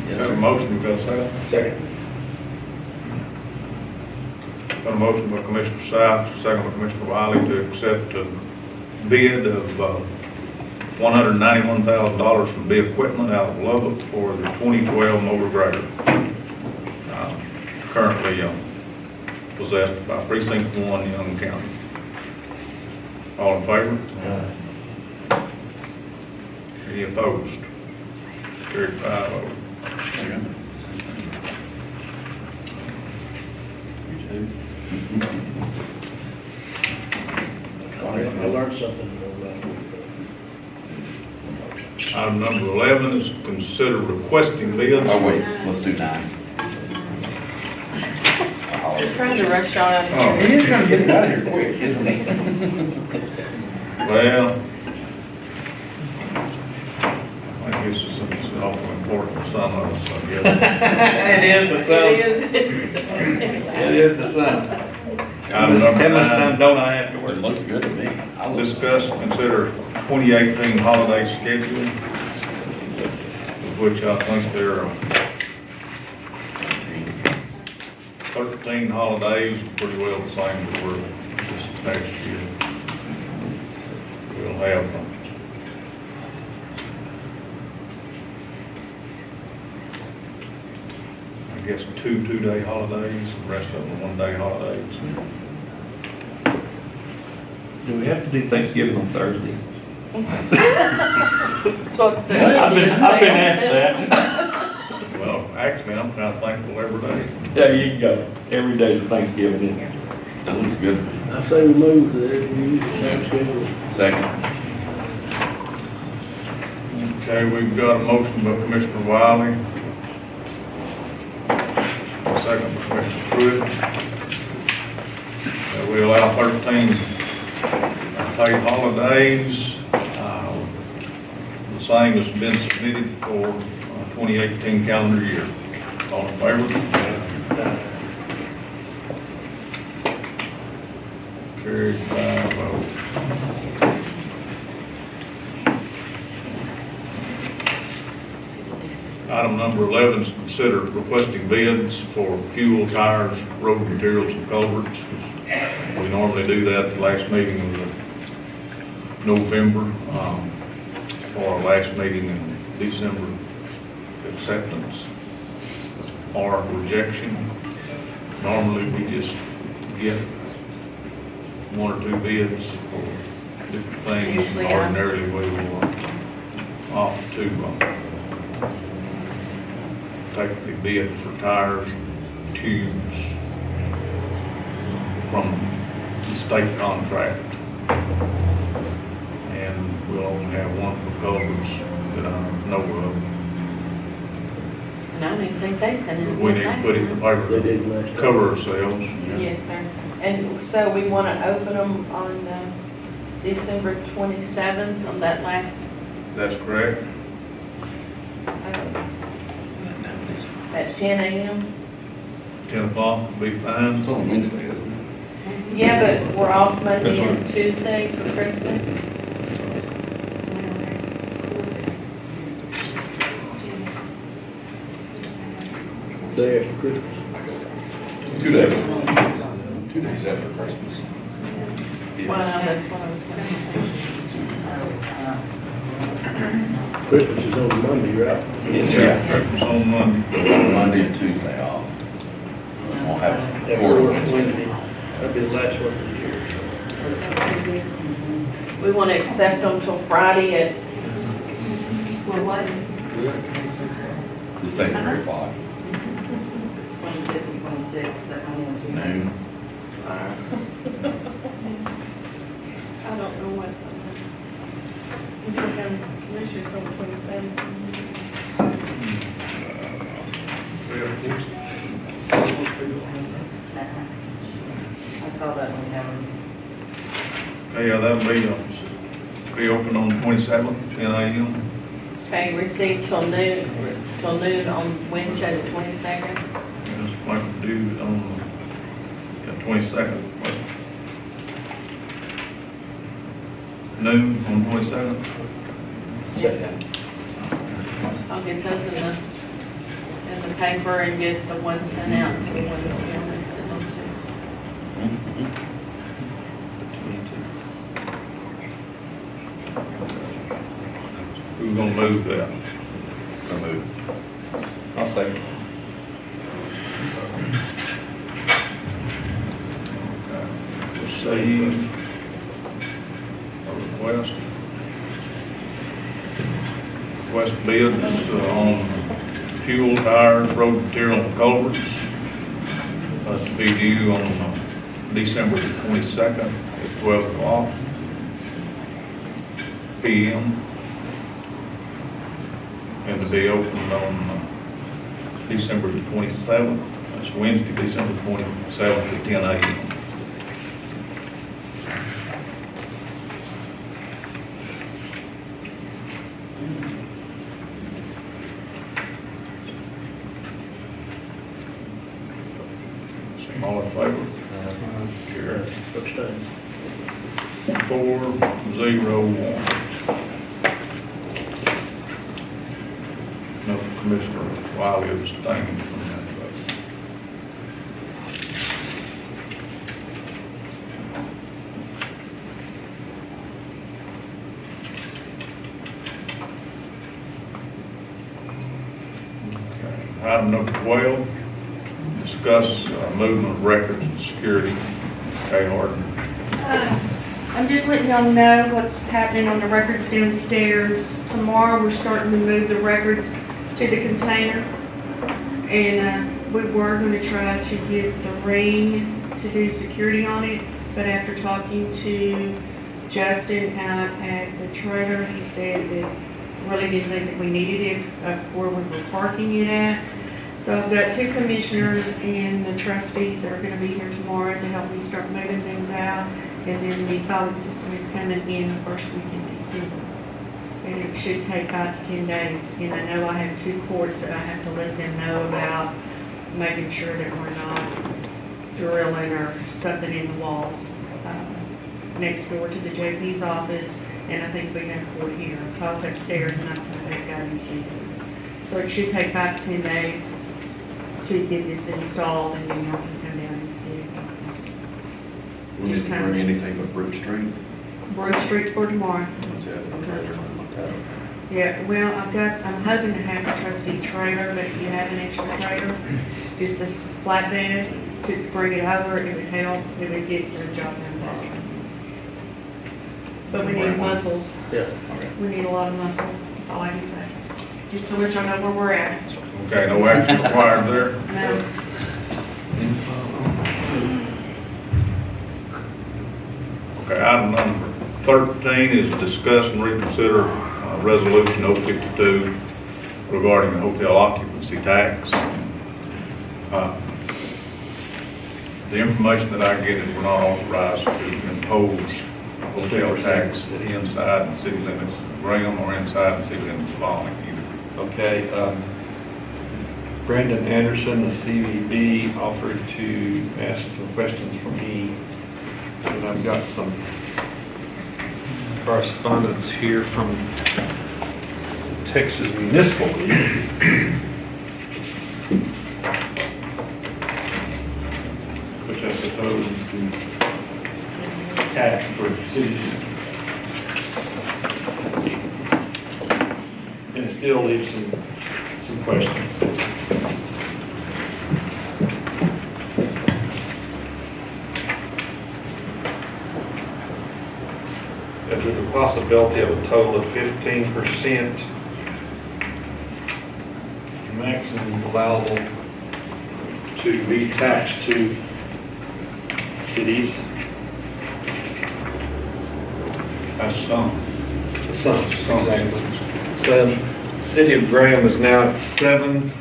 S7: thing.
S1: Got a motion, we got a second?
S3: second.
S1: Got a motion by Commissioner Sykes, second by Commissioner Wiley to accept a bid of $191,000 from B Equipment out of Lubbock for the 2012 motor grader. Currently possessed by Precinct 1, Young County. All in favor? Any opposed? Carried 5-0.
S3: I learned something about
S1: Item number 11 is consider requesting bids.
S7: Oh, wait, let's do 9.
S6: They're trying to rush y'all out of
S1: Oh.
S6: here.
S7: He is trying to get us out of here quick, isn't he?
S1: Well, I guess it's awful important to some of us, I guess.
S9: It is the sun. It is the sun.
S1: Item number
S9: How much time
S1: 9,
S9: don't I have to
S7: It
S9: work?
S7: looks good to me. I look-
S1: discuss and consider 2018 holiday schedule, of which I think there are 13 holidays, pretty well the same as were this next year. We'll have I guess two-day holidays, the rest of them one-day holidays.
S9: Do we have to do Thanksgiving on Thursday?
S6: That's what the.
S9: I've been asked that.
S1: Well, actually, I'm kind of thankful every day.
S9: There you go. Every day's a Thanksgiving, isn't it?
S7: That looks good.
S3: it. I say we move to the same schedule.
S7: Second.
S1: Okay, we've got a motion by Commissioner Wiley. A second by Commissioner Pruitt. That we allow 13 paid holidays. The same has been submitted for 2018 calendar year. All in favor? Carried 5-0. Item number 11 is consider requesting bids for fuel, tires, road materials, and culverts. We normally do that at the last meeting of November, or our last meeting in December, acceptance or rejection. Normally, we just get 1 or 2 bids for different things.
S6: Usually, yeah.
S1: Ordinarily, we will opt to take the bid for tires, tubes from the state contract. And we'll only have 1 for culverts that I know of.
S6: And I don't even think they sent it.
S1: But we need to put it in the
S3: They
S1: paper
S3: did
S1: to
S3: last time.
S1: cover ourselves.
S6: Yes, sir. And so we want to open them on December 27th on that last,
S1: That's correct.
S6: at 10 a.m.
S1: 10 o'clock will be fine.
S7: It's on Wednesday, isn't it?
S6: Yeah, but we're off Monday
S9: That's
S6: and Tuesday for Christmas.
S3: Day after Christmas.
S7: 2 days. 2 days after Christmas.
S6: Well, that's what I was going to say.
S3: Christmas is on Monday, right?
S7: Yes,
S1: Christmas on Monday.
S7: Monday and Tuesday off. Won't have
S3: That
S7: court
S3: fourth
S7: Wednesday.
S3: Wednesday, that'd be the last one of the year.
S6: We want to accept them till Friday at,
S11: Well, what?
S7: The same 3 o'clock,
S11: 25th and 26th, that one.
S7: noon.
S6: I don't know what. We took them commissioners from 27th.
S11: I saw that one, Helen.
S1: Yeah, that'll be open on the 27th, 10 a.m.
S6: Okay, received till noon on Wednesday the 22nd.
S1: Just like we do on the 22nd. Noon on 22nd.
S6: Yes, sir. I'll get those in the paper and get the ones sent out to the ones we only send them to.
S1: Who's gonna move that?
S7: So move.
S9: I'll say.
S1: Receive a request. Request bids on fuel, tires, road material, and culverts. To be due on December the 22nd at 12 o'clock p.m. And to be opened on December the 27th, that's Wednesday, December 27th at 10 a.m. All in favor? Carried.
S3: Abstain.
S1: 4-0-1. No, Commissioner Wiley abstained from that vote. Okay. Item number 12, discuss movement of records and security. Kay Harden.
S12: I'm just letting y'all know what's happening on the records downstairs. Tomorrow, we're starting to move the records to the container. And we were gonna try to get the ring to do security on it, but after talking to Justin out at the trailer, he said that really didn't think that we needed it where we were parking it at. So I've got 2 commissioners and the trustees that are gonna be here tomorrow to help me start moving things out. And then the filing system is coming in the first week in December. And it should take 5 to 10 days. And I know I have 2 courts that I have to let them know about, making sure that we're not drilling or something in the walls. Next door to the JP's office, and I think we have a court here. I talked upstairs and I think they've got anything. So it should take 5 to 10 days to get this installed, and then y'all can come down and see.
S7: We need to bring anything but Brook Street.
S12: Brook Street's for tomorrow.
S7: What's that? No trailers, nothing like that.
S12: Yeah, well, I'm hoping to have a trustee trailer, but if you have an extra trailer, just a flatbed to bring it over, it would help, it would get the job done faster. But we need muscles,
S3: Yeah.
S12: we need a lot of muscle, that's all I can say. Just to let y'all know where we're at.
S1: Okay, no action required there.
S12: No,
S1: Okay, item number 13 is discuss and reconsider resolution 052 regarding the hotel occupancy tax. The information that I get is we're not authorized to impose hotel tax inside the city limits of Graham or inside the city limits of Allen either.
S9: Okay, Brandon Anderson, the CVB, offered to ask some questions from me. And I've got some correspondence here from Texas Municipal League, which I suppose is the tax for citizens. And it still leaves some questions. There's a possibility of a total of 15% maximum allowable to be taxed to cities.
S1: That's some.
S9: The sum, exactly. So, city of Graham is now at 7,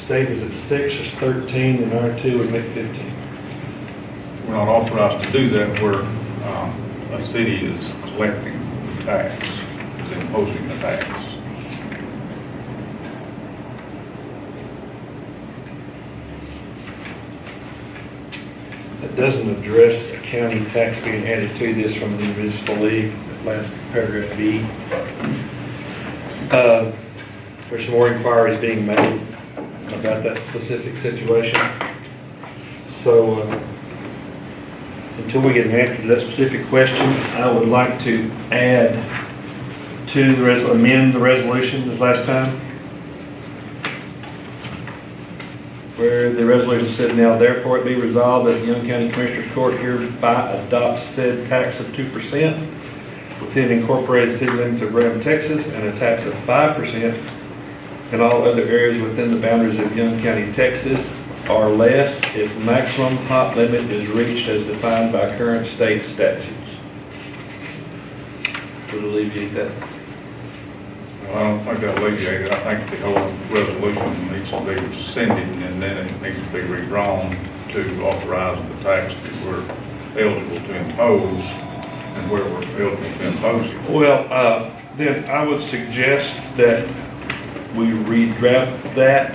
S9: state is at 6, it's 13, and R2 would make 15.
S1: We're not authorized to do that where a city is collecting the tax, is imposing the tax.
S9: It doesn't address a county tax being added to this from the municipal league, last paragraph B. There's some more inquiries being made about that specific situation. So, until we get an answer to that specific question, I would like to add to the amend the resolution as last time, where the resolution said, now therefore it be resolved that the Young County Commissioners Court hereby adopts said tax of 2% within incorporated city limits of Graham, Texas, and a tax of 5% in all other areas within the boundaries of Young County, Texas, or less if maximum hot limit is reached as defined by current state statutes. Would alleviate that.
S1: Well, I don't think that'll alleviate it. I think the whole resolution needs to be rescinded and then it needs to be redrawn to authorize the tax that we're eligible to impose and where we're eligible to impose it.
S9: Well, then I would suggest that we redraft that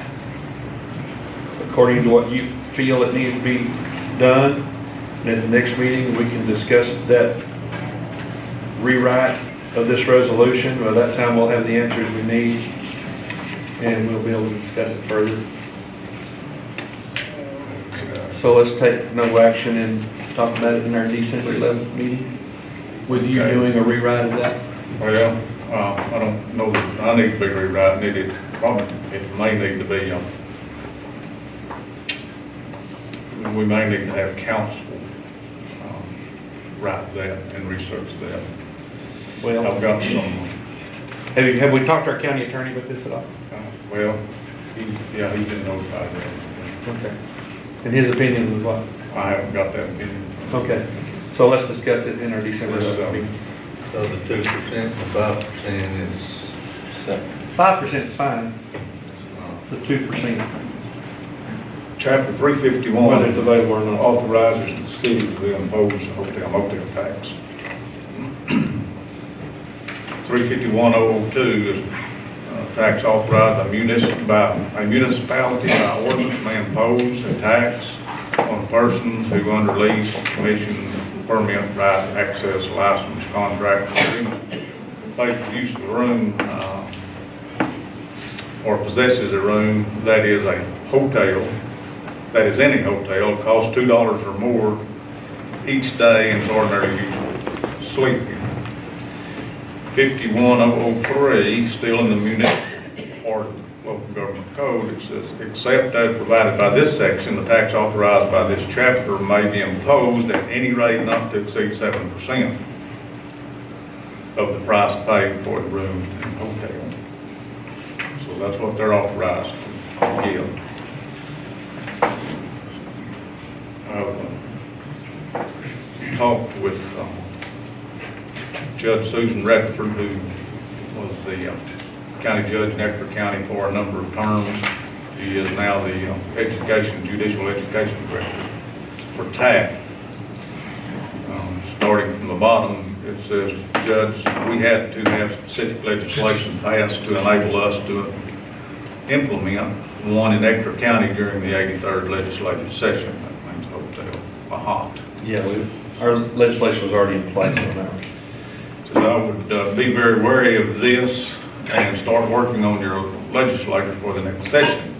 S9: according to what you feel it needs to be done. And at the next meeting, we can discuss that rewrite of this resolution. By that time, we'll have the answers we need and we'll be able to discuss it further. So let's take no action and talk about it in our December 11th meeting with you doing a rewrite of that.
S1: Well, I don't know that I need to be rewriting it. It may need to be, we may need to have counsel write that and research that.
S9: Well,
S1: I've got some,
S9: have we talked to our county attorney about this at all?
S1: well, he's been notified of that.
S9: Okay. And his opinion was what?
S1: I haven't got that opinion.
S9: Okay. So let's discuss it in our December 11th meeting.
S2: So the 2% and 5% is
S9: 5% is fine. The 2%,
S1: Chapter
S9: whether it's
S1: 351
S9: available or not.
S1: authorizes the city to impose a motel tax. 351.002 is tax authorized by a municipality by ordinance may impose a tax on persons who under lease, commission, permit, right, access, license, contract, agreement, pays for use of a room, or possesses a room that is a hotel, that is any hotel, costs $2 or more each day and is ordinary use of sleeping. 51003, still in the municipal or local government code, it says, except as provided by this section, the tax authorized by this chapter may be imposed at any rate not to exceed 7% of the price paid for the room in the hotel. So that's what they're authorized to give. I've talked with Judge Susan Rutherford, who was the county judge in Ector County for a number of terms. She is now the judicial education director for TAC, starting from bottom, it says, Judge, we had to have specific legislation passed to enable us to implement one in Ector County during the 83rd legislative session. That means hotel, hot.
S9: Yeah, our legislation was already in place on that.
S1: So I would be very wary of this and start working on your legislature for the next session.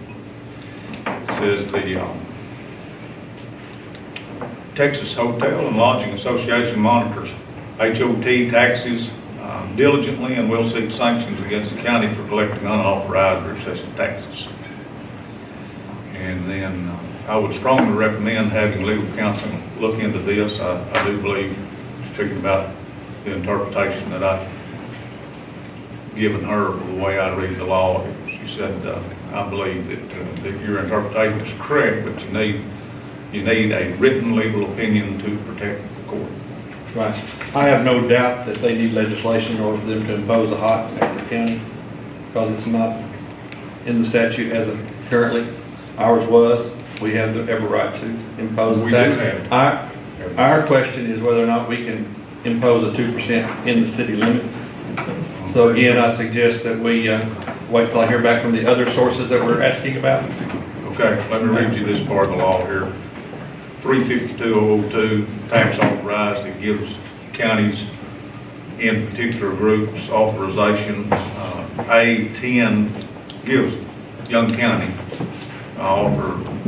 S1: It says the Texas Hotel and Lodging Association monitors HOT taxes diligently and will seek sanctions against the county for collecting unauthorized or excessive taxes. And then I would strongly recommend having legal counsel look into this. I do believe, speaking about the interpretation that I've given her, the way I read the law, she said, I believe that your interpretation is correct, but you need a written legal opinion to protect the court.
S9: Right. I have no doubt that they need legislation in order for them to impose a hot in Ector County, because it's not in the statute as of currently. Ours was. We have every right to impose
S1: We
S9: the
S1: do
S9: tax.
S1: have.
S9: Our question is whether or not we can impose a 2% in the city limits. So again, I suggest that we wait till I hear back from the other sources that we're asking about.
S1: Okay, let me read you this part of the law here. 352.002, tax authorized, it gives counties in particular groups authorization. A10 gives Young County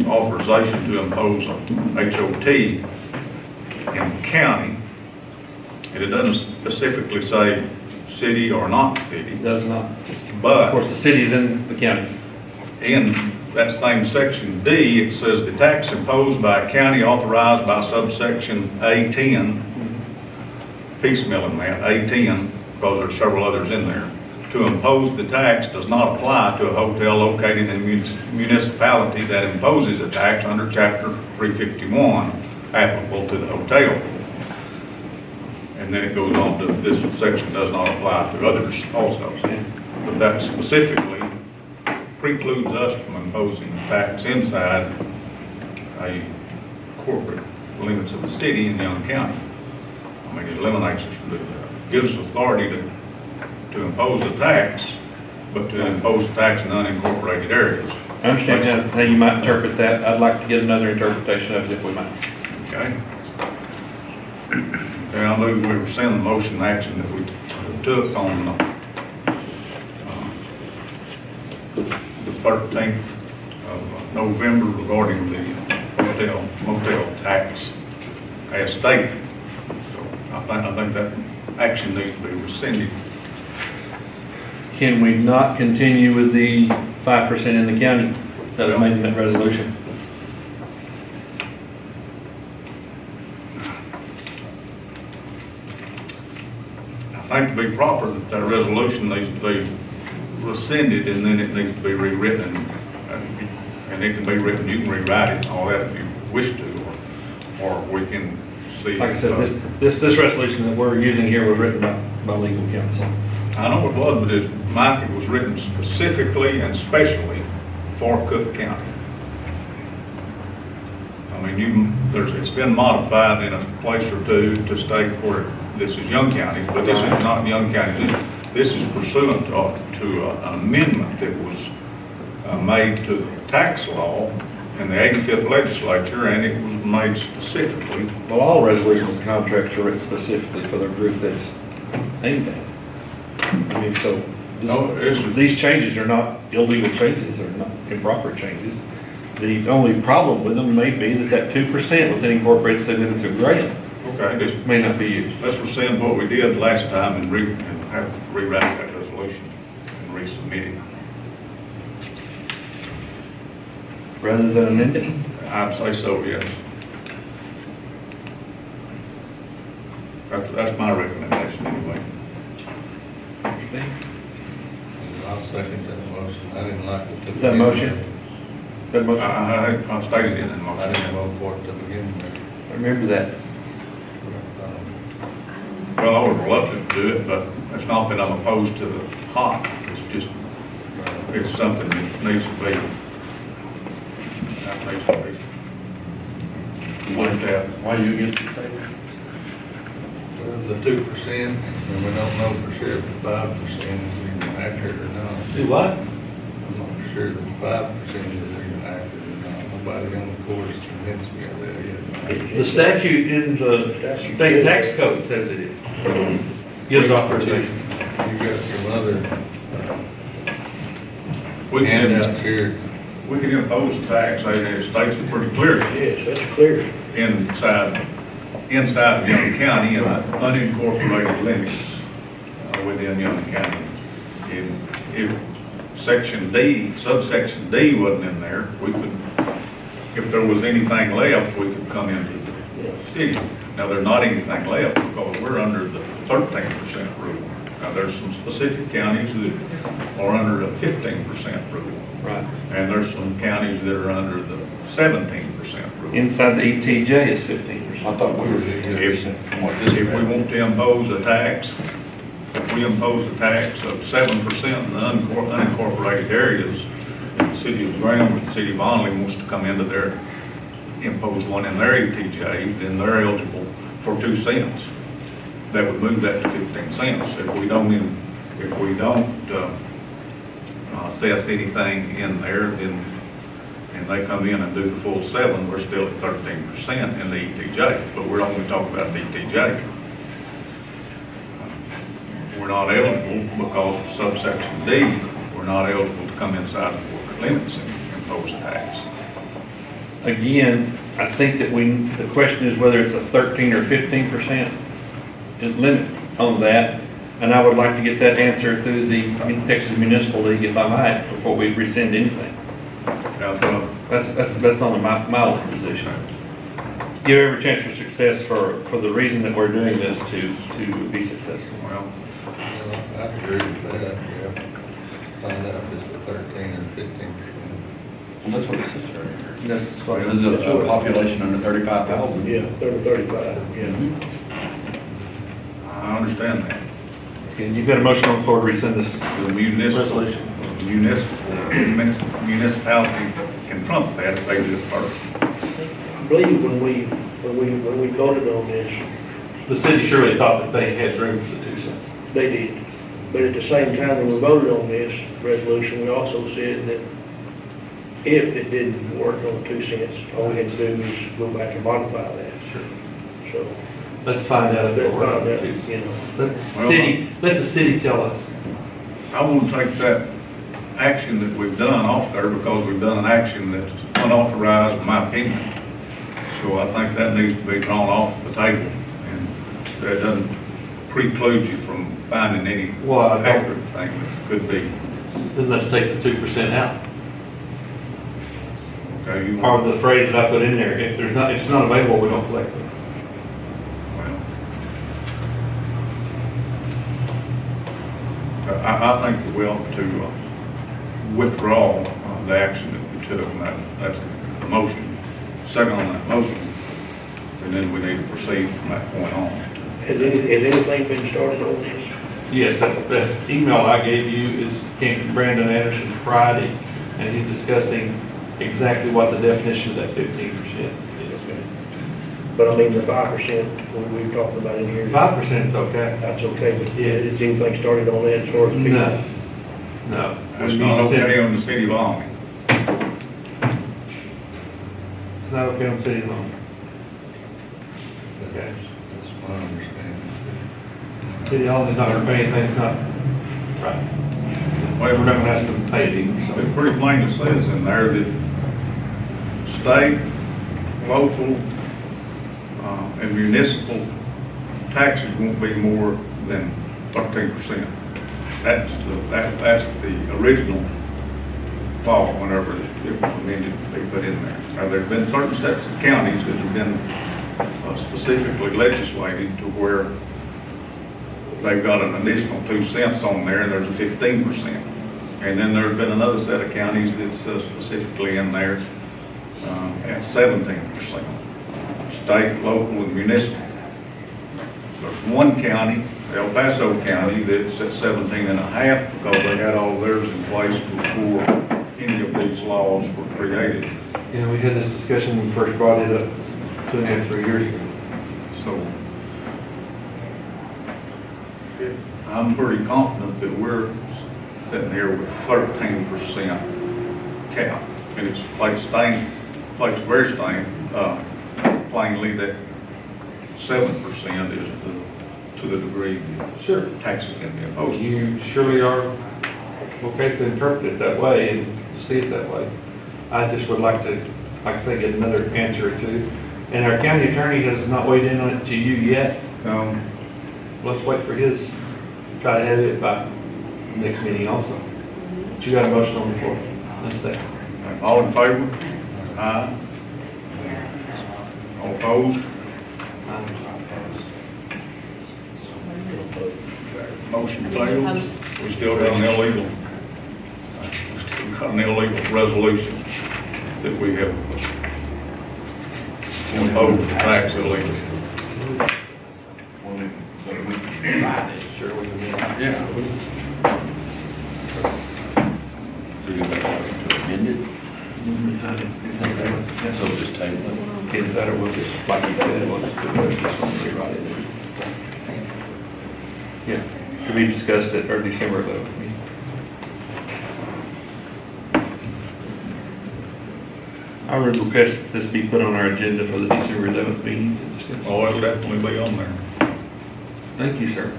S1: authorization to impose a HOT in county. And it doesn't specifically say city or not city,
S9: It does not.
S1: but
S9: Of course, the city is in the county.
S1: in that same section D, it says the tax imposed by a county authorized by subsection A10, piecemealing that, A10, because there's several others in there, to impose the tax does not apply to a hotel located in a municipality that imposes a tax under chapter 351 applicable to the hotel. And then it goes on to, this section does not apply to others also. But that specifically precludes us from imposing a tax inside a corporate limits of the city in Young County. I mean, it eliminates us from doing that. Gives us authority to impose a tax, but to impose a tax in unincorporated areas.
S9: I understand how you might interpret that. I'd like to get another interpretation of it if we might.
S1: Okay? Okay, I move we rescind the motion action that we took on the 13th of November regarding the hotel motel tax as stated. So I think that action needs to be rescinded.
S9: Can we not continue with the 5% in the county that was made in that resolution?
S1: I think to be proper, that resolution needs to be rescinded, and then it needs to be rewritten. And it can be written, you can rewrite it, and all that if you wish to, or we can see.
S9: Like I said, this resolution that we're using here was written by legal counsel.
S1: I know it was, but it was written specifically and specially for Cook County. I mean, it's been modified in a place or two to state where this is Young County, but this is not Young County. This is pursuant to an amendment that was made to the tax law in the 85th legislature, and it was made specifically.
S9: Well, all resolutions and contracts are written specifically for the group that's aimed at. I mean, so these changes are not illegal changes, they're not improper changes. The only problem with them may be that 2% within incorporated city limits of Grayling
S1: Okay, just
S9: may not be used.
S1: let's rescind what we did last time and have to rewrite that resolution and resubmit it.
S9: Rather than amend it.
S1: I'd say so, yes. That's my recommendation anyway.
S2: I'll second that motion. I didn't like it. to
S9: Is that
S2: begin
S9: motion?
S2: with.
S1: I
S9: That motion?
S1: stated it in the
S2: I
S1: motion.
S2: didn't vote for it to begin with.
S9: Remember that.
S1: Well, I was reluctant to do it, but it's not that I'm opposed to the hot. It's just, it's something that needs to be. That needs to be. Looked at.
S7: Why are you against the state?
S2: The 2%, and we don't know for sure if the 5% is even accurate or not.
S9: Do what?
S2: I'm not sure that the 5% is even accurate or not. Nobody on the course convinced me of that yet.
S9: The statute in the state tax code says it is. Gives authorization.
S2: You got some other
S1: We can,
S2: handouts here.
S1: we can impose a tax, it states it pretty clearly.
S3: Yes, that's clear.
S1: inside of Young County in unincorporated limits within Young County. If section D, subsection D wasn't in there, we could, if there was anything left, we could come into the city. Now, there's not anything left because we're under the 13% rule. Now, there's some specific counties that are under the 15% rule.
S9: Right.
S1: And there's some counties that are under the 17% rule.
S9: Inside the ETJ is 15%.
S7: I thought we were 50% from what this.
S1: If we want to impose a tax, if we impose a tax of 7% in the unincorporated areas, and the city of Graham or the city of Onley wants to come into their, impose one in their ETJ, then they're eligible for 2 cents. That would move that to 15 cents. If we don't assess anything in there, then, and they come in and do the full 7, we're still at 13% in the ETJ, but we're only talking about the ETJ. We're not eligible because of subsection D, we're not eligible to come inside the corporate limits and impose a tax.
S9: Again, I think that the question is whether it's a 13 or 15% is limit on that. And I would like to get that answer through the Texas Municipal League, if I might, before we rescind anything. That's on my position. Give every chance for success for the reason that we're doing this to be successful.
S1: Well,
S2: I agree with that, yeah. Find out if it's the 13 or 15%.
S7: Well, that's what this is right here.
S9: That's what
S7: This is a population under 35,000.
S3: Yeah, 35, yeah.
S1: I understand that.
S9: And you've got a motion on the floor to rescind this
S1: The municipality can trump that if they do it first.
S3: I believe when we voted on this,
S9: The city surely thought that they had room for the 2 cents.
S3: they did. But at the same time, when we voted on this resolution, we also said that if it didn't work on 2 cents, all we had to do is go back and modify that.
S9: Sure.
S3: So,
S9: Let's find out if
S3: let's
S9: it works.
S3: find out, you know.
S9: Let the city tell us.
S1: I want to take that action that we've done off there because we've done an action that's unauthorized, in my opinion. So I think that needs to be drawn off the table, and that doesn't preclude you from finding any
S9: Well, I don't-
S1: accurate thing that could be.
S9: Then let's take the 2% out.
S1: Okay, you
S9: Or
S1: want,
S9: the phrase that I put in there, if it's not available, we don't collect it.
S1: well, I think we ought to withdraw the action that we took, and that's the motion. Second on that motion, and then we need to proceed from that point on.
S3: Has anything been started on this?
S9: Yes, that email I gave you came from Brandon Anderson Friday, and he's discussing exactly what the definition of that 15% is.
S3: But I mean, the 5% when we were talking about in here.
S9: 5% is okay.
S3: That's okay, but is anything started on that as far as?
S9: No. No.
S1: That's not okay on the city of Almy.
S9: It's not okay on city law. Okay.
S2: That's my understanding.
S9: City hall is not gonna pay anything, it's not, right. We're not gonna ask them to pay it either, so.
S1: It pretty plainly says in there that state, local, and municipal taxes won't be more than 13%. That's the original law whenever it was amended to be put in there. Now, there've been certain sets of counties that have been specifically legislated to where they've got an additional 2 cents on there, and there's a 15%. And then there's been another set of counties that's specifically in there at 17%. State, local, and municipal. There's one county, El Paso County, that's at 17.5 because they had all theirs in place before any of these laws were created.
S9: Yeah, we had this discussion when we first brought it up 2.5, 3 years ago.
S1: So I'm pretty confident that we're sitting here with 13% cap. And it's like stained, like it's very stained, plainly that 7% is to the degree
S9: Sure.
S1: taxes can be imposed.
S9: You surely are okay to interpret it that way and see it that way. I just would like to, like I say, get another answer or two. And our county attorney has not weighed in on it to you yet. Let's wait for his, try to have it by next meeting also. But you got a motion on the floor. That's that.
S1: All in favor? Aye. All opposed? Motion fails. We still got an illegal, resolution that we have imposed tax illegally.
S9: Sure, we can.
S7: Yeah.
S9: So just table it. Either that or we'll just, like you said, we'll just do it. Right in there. Yeah, to be discussed at our December 11th meeting. I would request this be put on our agenda for the December 11th meeting to discuss.
S1: Oh, it'll definitely be on there.
S9: Thank you, sir.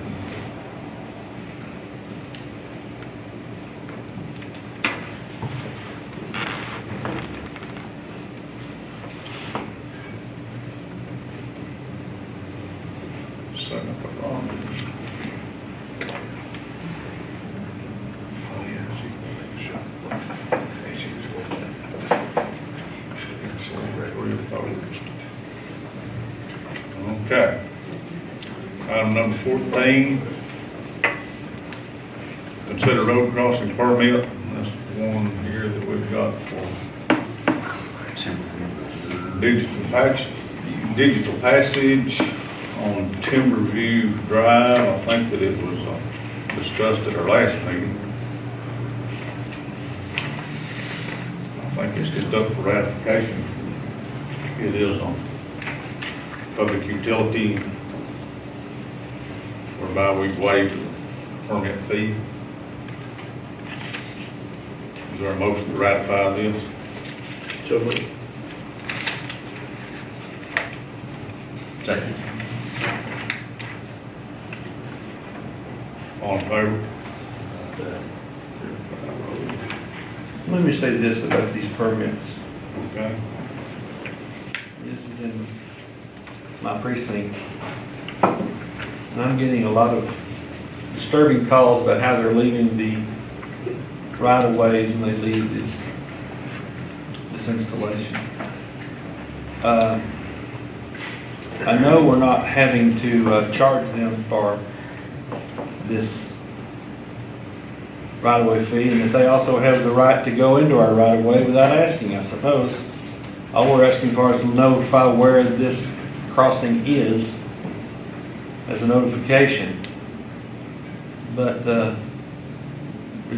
S1: Second for Ron. Oh, yeah, she shot. Hey, she was okay. Item number 14. Consider road crossing permit. That's the one here that we've got for digital passage on Timberview Drive. I think that it was discussed at our last meeting. I think it's just up for ratification. It is on public utility, whereby we waive the permit fee. Is there a motion to ratify this?
S3: So moved.
S7: Second.
S1: All in favor?
S9: Let me say this about these permits.
S1: Okay.
S9: This is in my precinct. And I'm getting a lot of disturbing calls about how they're leaving the right-of-ways when they leave this installation. I know we're not having to charge them for this right-of-way fee, and that they also have the right to go into our right-of-way without asking, I suppose. All we're asking for is to notify where this crossing is as a notification. But there's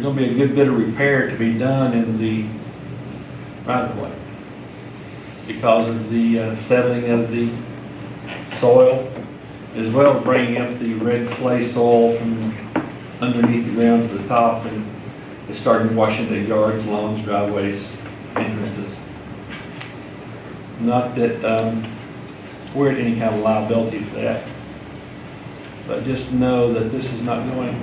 S9: going to be a good bit of repair to be done in the right-of-way because of the settling of the soil, as well as bringing up the red clay soil from underneath the ground to the top, and it's starting to wash into yards, lawns, driveways, entrances. Not that we're at any kind of liability for that, but just know that this is not going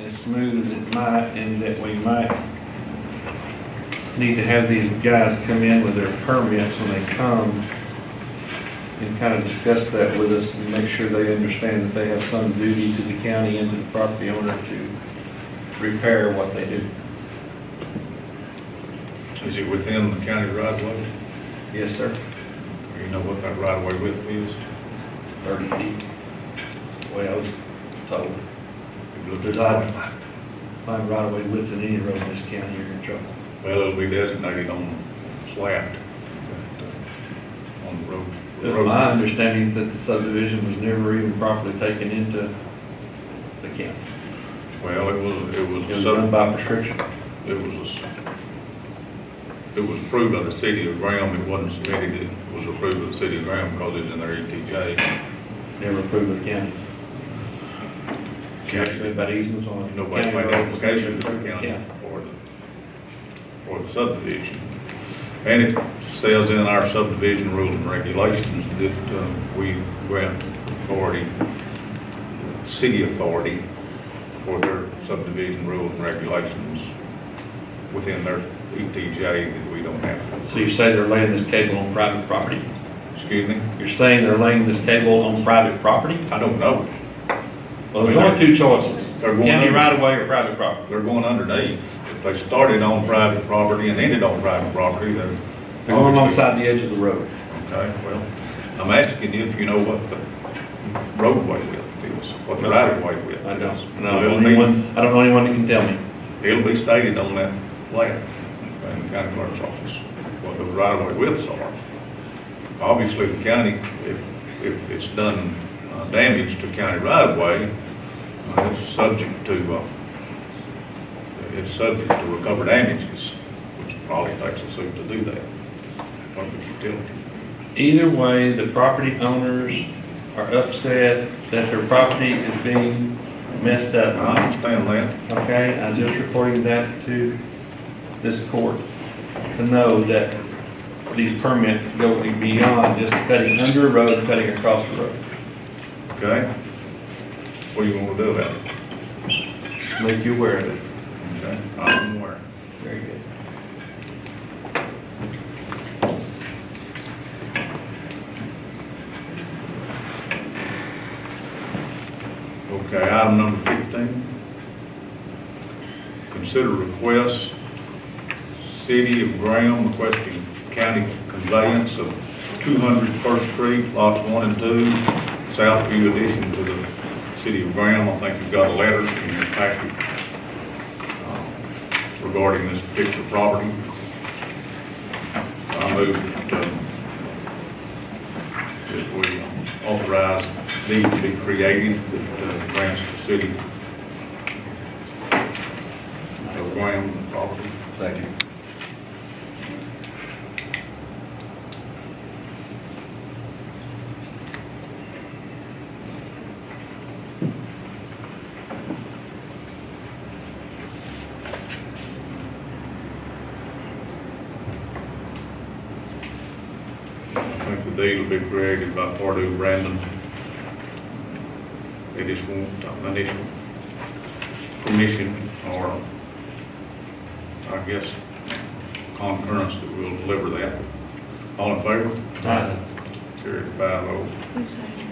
S9: as smooth as it might, and that we might need to have these guys come in with their permits when they come and kind of discuss that with us and make sure they understand that they have some duty to the county and to the property owner to repair what they do.
S1: Is it within the county right of way?
S9: Yes, sir.
S1: Do you know what that right of way width is?
S9: 30 feet. Way I was told. There's not find right-of-way widths in any road in this county, you're in trouble.
S1: Well, it'll be designated on the slat, on the road.
S9: It was my understanding that the subdivision was never even properly taken into the county.
S1: Well, it was
S9: Done by prescription.
S1: It was approved by the city of Graham. It wasn't submitted. It was approved by the city of Graham because it's in their ETJ.
S9: Never approved by the county. Actually, about easements on.
S1: Nobody
S9: county
S1: made
S9: roads.
S1: application to the county
S9: Yeah.
S1: for the subdivision. And it says in our subdivision rules and regulations that we grant authority, city authority for their subdivision rules and regulations within their ETJ that we don't have.
S9: So you say they're laying this cable on private property?
S1: Excuse me?
S9: You're saying they're laying this cable on private property?
S1: I don't know.
S9: Well, there's only two choices,
S1: They're going
S9: county
S1: under-
S9: right of way or private property.
S1: They're going underneath. If they started on private property and ended on private property, they're.
S9: They're going alongside the edge of the road.
S1: Okay, well, I'm asking you if you know what the roadway width is, what the right of way width is.
S9: I don't know
S1: Well, it'll
S9: anyone, I don't know anyone that can tell me.
S1: It'll be stated on that plat in the county clerk's office, what the right of way widths are. Obviously, the county, if it's done damage to county right of way, it's subject to recover damages, which probably takes a suit to do that. Public utility.
S9: Either way, the property owners are upset that their property is being messed
S1: I
S9: up.
S1: understand that.
S9: Okay, I'm just reporting that to this court to know that these permits go beyond just cutting under a road, cutting across the road.
S1: Okay? What do you want to do about it?
S9: Make you aware of it.
S1: Okay, I'm aware.
S9: Very good.
S1: Okay, item number 15. Consider request, City of Graham requesting county conveyance of 200 First Street, lots 1 and 2, Southview addition to the City of Graham. I think you've got a letter in your packet regarding this particular property. I move that we authorize deed to be created that grants the city of Graham the property.
S7: Thank you.
S1: I think the deed will be created by Pardue Brandon. They just want initial permission or, I guess, concurrence that we'll deliver that. All in favor?
S9: Aye.
S1: Carried 5-0.
S6: Who seconded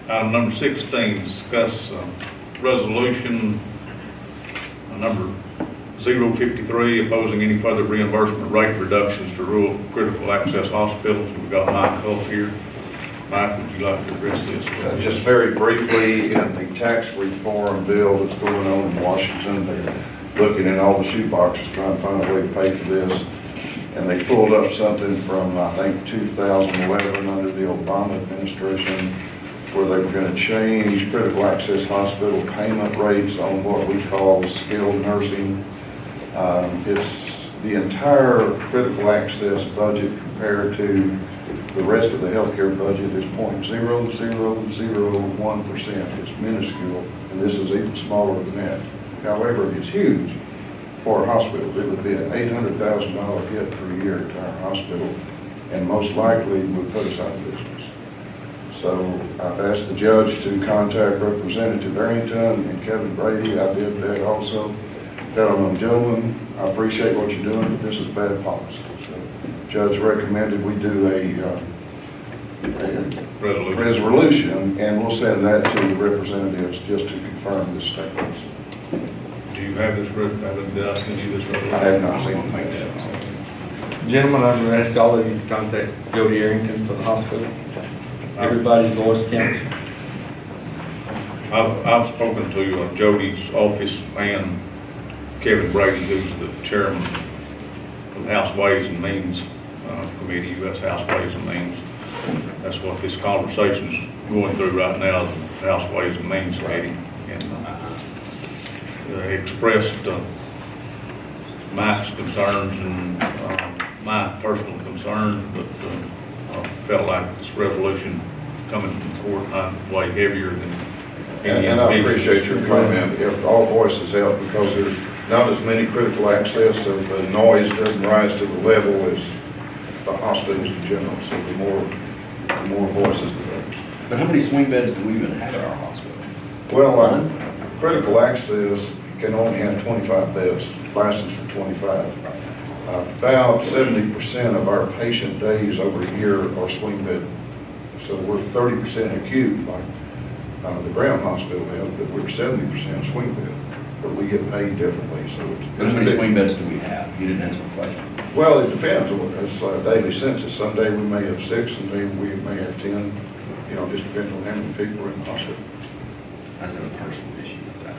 S1: Item number 16, discuss resolution number 053, opposing any further reimbursement rate reductions to rural critical access hospitals. We've got Mike Hull here. Mike, would you like to address this?
S13: Just very briefly, in the tax reform bill that's going on in Washington, they're looking in all the shoe boxes trying to find a way to pay for this. And they pulled up something from, I think, 2011 under the Obama administration, where they were going to change critical access hospital payment rates on what we call skilled nursing. It's the entire critical access budget compared to the rest of the healthcare budget is 0.0001%. It's minuscule, and this is even smaller than that. However, it's huge for hospitals. It would be an $800,000 hit per year to our hospital, and most likely would put us out of business. So I've asked the judge to contact Representative Arrington and Kevin Brady. I did that also. Telling them, gentlemen, I appreciate what you're doing, but this is bad policy. So the judge recommended we do a resolution, and we'll send that to the representatives just to confirm this statement.
S1: Do you have this, did I send you this resolution?
S13: I have not seen it.
S9: Gentlemen, I'm going to ask all of you to contact Jody Arrington for the hospital. Everybody's voice counts.
S1: I've spoken to Jody's office and Kevin Brady, who's the chairman of the House Ways and Means Committee, U.S. House Ways and Means. That's what this conversation is going through right now, is the House Ways and Means Committee. And they expressed Mike's concerns and my personal concerns, but felt like this resolution coming from the court might weigh heavier than any
S13: And I
S1: individual.
S13: appreciate your comment, if all voices help, because there's not as many critical access, so the noise doesn't rise to the level as the hospitals in general, so the more voices, the better.
S7: But how many swing beds do we even have at our hospital?
S13: Well, critical access can only have 25 beds, licensed for 25. About 70% of our patient days over here are swing bed. So we're 30% acute, like the Brown Hospital has, but we're 70% swing bed. But we get paid differently, so it's.
S7: How many swing beds do we have? You didn't answer my question.
S13: Well, it depends. It's like a daily census. Someday we may have 6, and then we may have 10. You know, just depends on how many people are in the hospital.
S7: That's a personal issue with that.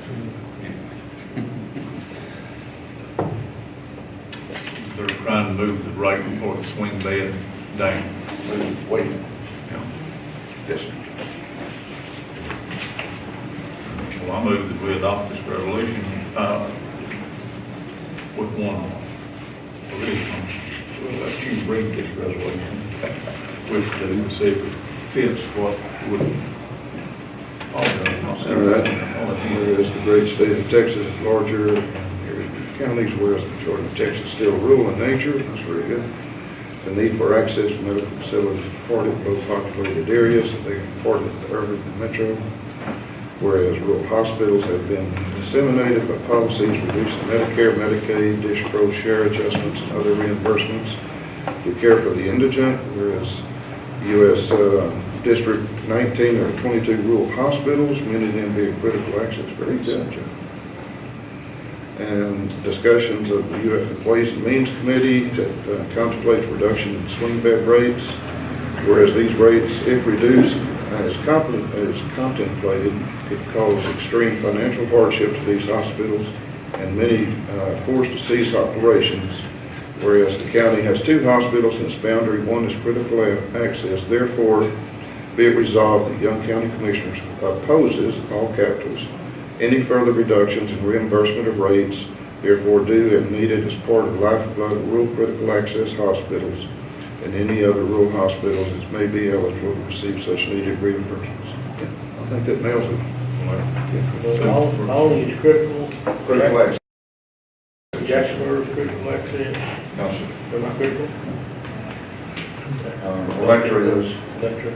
S1: They're trying to move the rate for the swing bed down.
S13: Wait.
S1: Yeah.
S13: Yes, sir.
S1: Well, I move that we adopt this resolution with one provision. We'll let you read this resolution. Which to see if it fits what would.
S13: All right. Whereas the great state of Texas is larger in counties, whereas the majority of Texas is still rural in nature, that's very good. The need for access to medical facilities is part of both populated areas, they are part of the urban and metro. Whereas rural hospitals have been disseminated by policies reducing Medicare, Medicaid, DISH Pro share adjustments, and other reimbursements to care for the indigent, whereas U.S. District 19 or 22 rural hospitals, many of them being critical access, very good, Joe. And discussions of the U.S. Ways and Means Committee that contemplates reduction in swing bed rates, whereas these rates, if reduced as contemplated, could cause extreme financial hardship to these hospitals and many forced to cease operations, whereas the county has 2 hospitals in its boundary, one is critical access, therefore be it resolved that Young County Commissioners opposes, all capitals, any further reductions in reimbursement of rates, therefore due and needed as part of lifeblood of rural critical access hospitals and any other rural hospitals as may be eligible to receive such needed reimbursements. Yeah, I think that nails it.
S3: All is critical.
S13: Critical access.
S3: Jacksonville is critical access.
S13: No, sir.
S3: They're not critical?
S13: Electra is.
S3: Electric.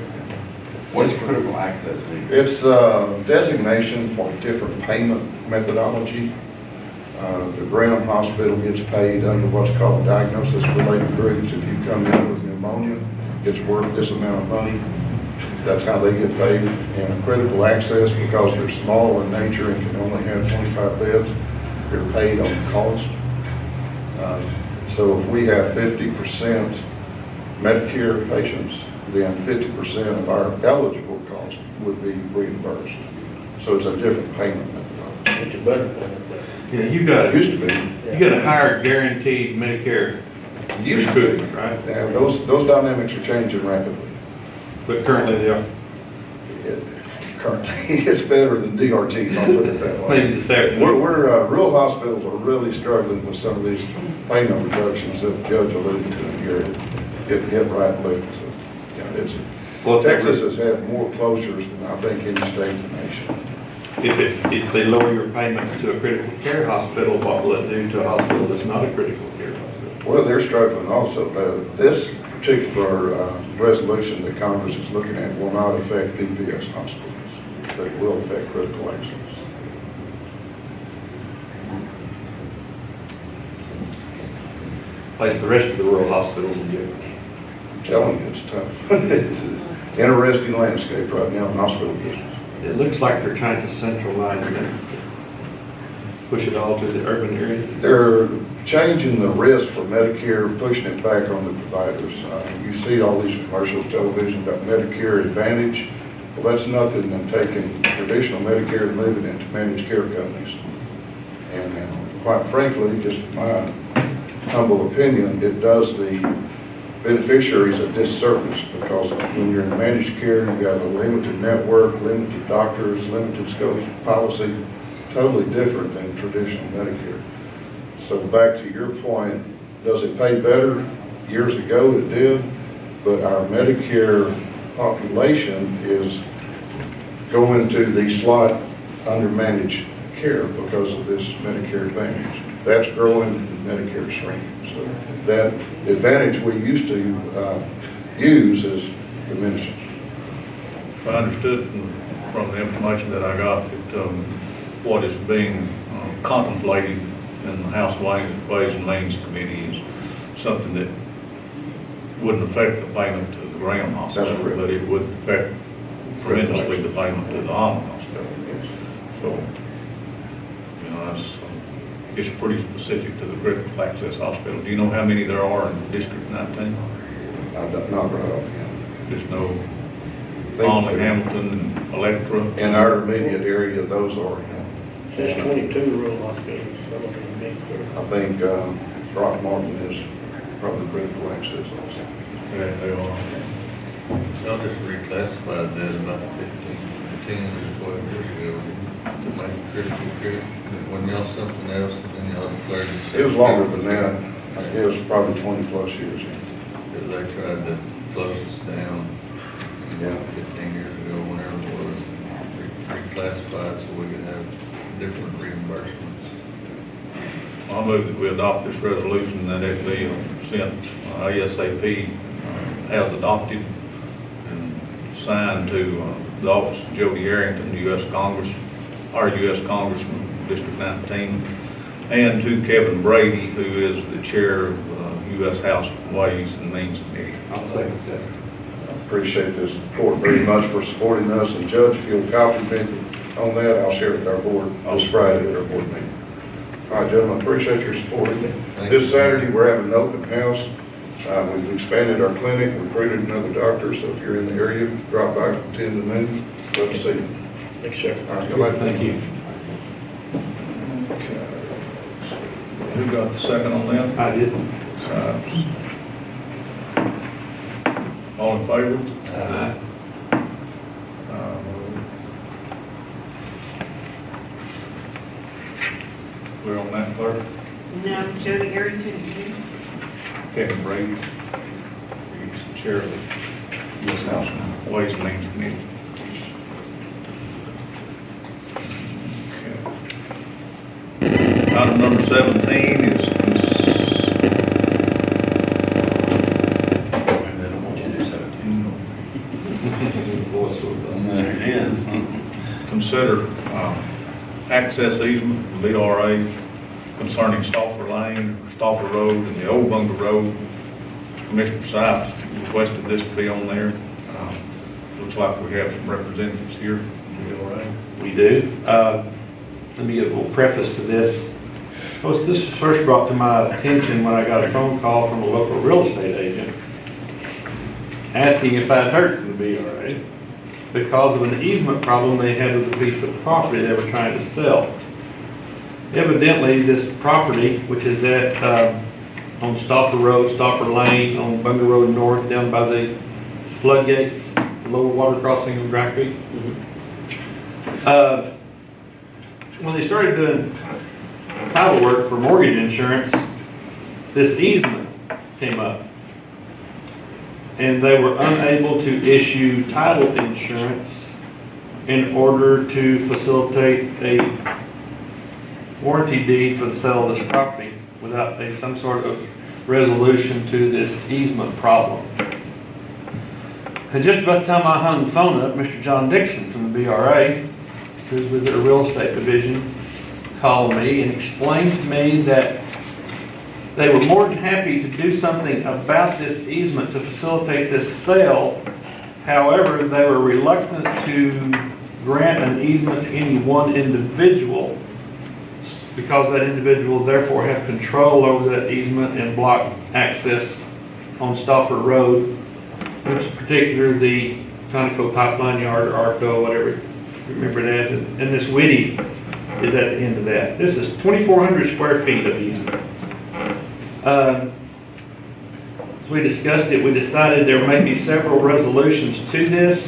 S7: What does critical access mean?
S13: It's a designation for different payment methodology. The Brown Hospital gets paid under what's called diagnosis-related groups. If you come in with pneumonia, it's worth this amount of money. That's how they get paid. And critical access, because they're small in nature and can only have 25 beds, they're paid on cost. So if we have 50% Medicare patients, then 50% of our eligible cost would be reimbursed. So it's a different payment methodology.
S3: It's a better plan.
S9: Yeah, you got
S13: It used to be.
S9: You got a higher guaranteed Medicare,
S13: Used to be.
S9: right?
S13: Now, those dynamics are changing rapidly.
S9: But currently they are.
S13: Currently, it's better than DRT, I'll put it that way.
S9: Maybe the second.
S13: Rural hospitals are really struggling with some of these payment reductions that the judge alluded to here. Getting hit right and left. So, yeah,
S9: Well,
S13: Texas has had more closures than I think any state in the nation.
S9: If they lower your payment to a critical care hospital, what will it do to a hospital that's not a critical care hospital?
S13: Well, they're struggling also. This particular resolution that Congress is looking at will not affect PPS hospitals, but it will affect critical access.
S9: Place the rest of the rural hospitals in jeopardy.
S13: I'm telling you, it's tough. It's an interesting landscape right now in hospital business.
S9: It looks like they're trying to centralize it, push it all to the urban areas.
S13: They're changing the risk for Medicare, pushing it back on the providers. You see all these commercials, television about Medicare Advantage. Well, that's nothing than taking traditional Medicare and moving it to managed care companies. And quite frankly, just my humble opinion, it does the beneficiaries a disservice, because when you're in managed care, you've got a limited network, limited doctors, limited scope of policy, totally different than traditional Medicare. So back to your point, does it pay better? Years ago it did. but our Medicare population is going to the slot under managed care because of this Medicare Advantage. That's growing, Medicare is shrinking. So that advantage we used to use is diminishing.
S1: I understood from the information that I got that what is being contemplated in the House Ways and Means Committee is something that wouldn't affect the payment to the Graham Hospital,
S13: That's correct.
S1: but it would affect tremendously the payment to the Allen Hospital. So, you know, it's pretty specific to the critical access hospital. Do you know how many there are in District 19?
S13: Not right offhand.
S1: There's no
S13: Think
S1: Allen,
S13: so.
S1: Hamilton, and Electra?
S13: In our immediate area, those are,
S3: There's 22 rural hospitals, some of them being clear.
S13: I think, Throckmorton is probably critical access also.
S1: Yeah, they are.
S2: Y'all just reclassified that about 10 or 12 years ago to make it critical care. When y'all something else, and then y'all declared it.
S13: It was longer than that. It was probably 20 plus years.
S2: Because they tried to close us down,
S13: Yeah.
S2: 15 years ago, whenever it was, reclassified so we could have different reimbursements.
S1: I move that we adopt this resolution that it be sent ASAP as adopted and signed to the office of Jody Arrington, U.S. Congressman, District 19, and to Kevin Brady, who is the chair of U.S. House Ways and Means Committee.
S9: I'll second that.
S13: Appreciate this court very much for supporting us, and Judge, if you'll copy me on that, I'll share it with our board this Friday at our board meeting. All right, gentlemen, appreciate your support. This Saturday, we're having an open house. We've expanded our clinic, recruited another doctor, so if you're in the area, drop by from 10 to noon, let us see you.
S3: Thanks, sir.
S13: All right, go ahead.
S9: Thank you.
S1: Who got the second on that?
S9: I did.
S1: All in favor?
S9: Aye.
S1: We're on that, clerk?
S12: No, Jody Arrington, you.
S1: Kevin Brady, he's the chair of the U.S. House Ways and Means Committee. Okay. Item number 17 is
S4: There it is.
S1: consider access easement from BRA concerning Stauffer Lane, Stauffer Road, and the Old Bunker Road. Commissioner Sipes requested this to be on there. Looks like we have some representatives here from BRA.
S9: We do. Let me give a little preface to this. This was first brought to my attention when I got a phone call from a local real estate agent asking if I'd heard from the BRA because of an easement problem they had with a piece of property they were trying to sell. Evidently, this property, which is at on Stauffer Road, Stauffer Lane, on Bunker Road North, down by the floodgates, lower water crossing of Dry Creek. When they started doing title work for mortgage insurance, this easement came up. And they were unable to issue title insurance in order to facilitate a warranty deed for the sale of this property without some sort of resolution to this easement problem. And just about the time I hung the phone up, Mr. John Dixon from the BRA, who's with their real estate division, called me and explained to me that they were more than happy to do something about this easement to facilitate this sale. However, they were reluctant to grant an easement to any one individual because that individual therefore had control over that easement and block access on Stauffer Road, which in particular the Conoco Pipeline Yard or ARCO, whatever you remember it as, and this Whitty is at the end of that. This is 2,400 square feet of easement. As we discussed it, we decided there may be several resolutions to this.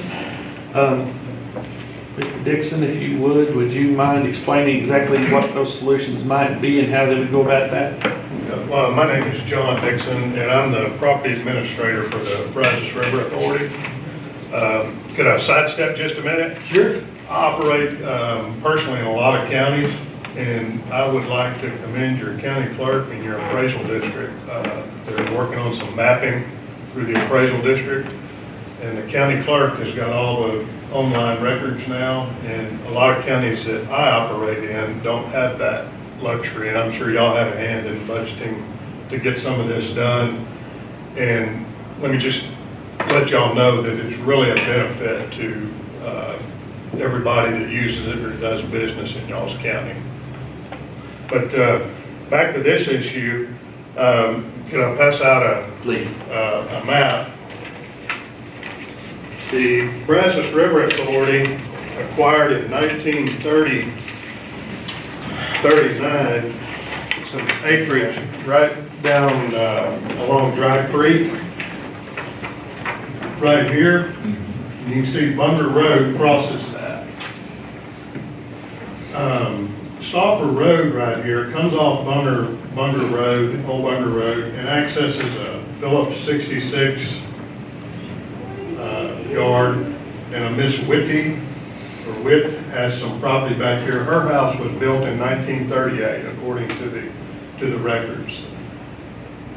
S9: Mr. Dixon, if you would you mind explaining exactly what those solutions might be and how they would go about that?
S14: Well, my name is John Dixon, and I'm the property administrator for the Brazos River Authority. Could I sidestep just a minute?
S3: Sure.
S14: I operate personally in a lot of counties, and I would like to commend your county clerk and your appraisal district. They're working on some mapping through the appraisal district, and the county clerk has got all the online records now, and a lot of counties that I operate in don't have that luxury, and I'm sure y'all have a hand in budgeting to get some of this done. And let me just let y'all know that it's really a benefit to everybody that uses it or does business in y'all's county. But back to this issue, could I pass out
S9: Please.
S14: a map? The Brazos River Authority acquired in 1939 some acreage right down along Dry Creek, right here. And you can see Bunger Road crosses that. Stopper Road right here comes off Bunger Road, Old Bunger Road, and accesses a Phillips 66 yard, and a Miss Whitty, or Witt, has some property back here. Her house was built in 1938, according to the records.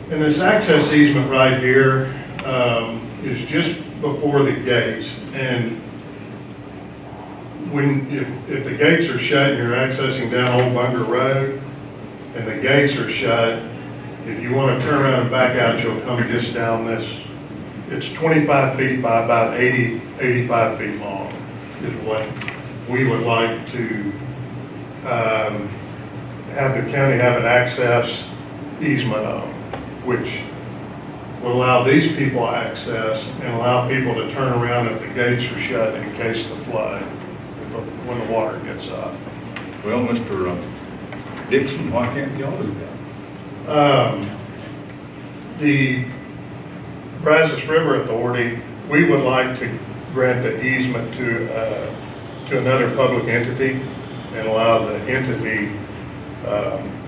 S14: And this access easement right here is just before the gates. And if the gates are shut and you're accessing down Old Bunger Road, and the gates are shut, if you want to turn around and back out, you'll come just down this. It's 25 feet by about 85 feet long is what we would like to have the county have an access easement on, which will allow these people access and allow people to turn around if the gates are shut in case of the flood, when the water gets up.
S1: Well, Mr. Dixon, why can't y'all do that?
S14: The Brazos River Authority, we would like to grant the easement to another public entity and allow the entity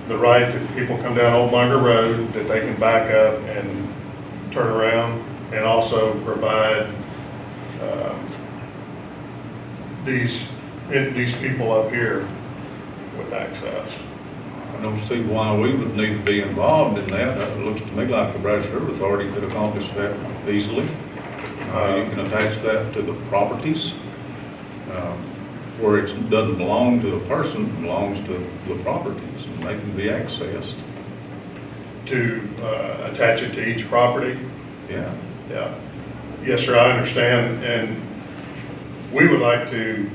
S14: the right to people come down Old Bunger Road, that they can back up and turn around, and also provide these people up here with access.
S1: I don't see why we would need to be involved in that. It looks to me like the Brazos River Authority could accomplish that easily. You can attach that to the properties, where it doesn't belong to the person, it belongs to the properties, and they can be accessed.
S14: To attach it to each property?
S1: Yeah.
S14: Yeah. Yes, sir, I understand, and we would like to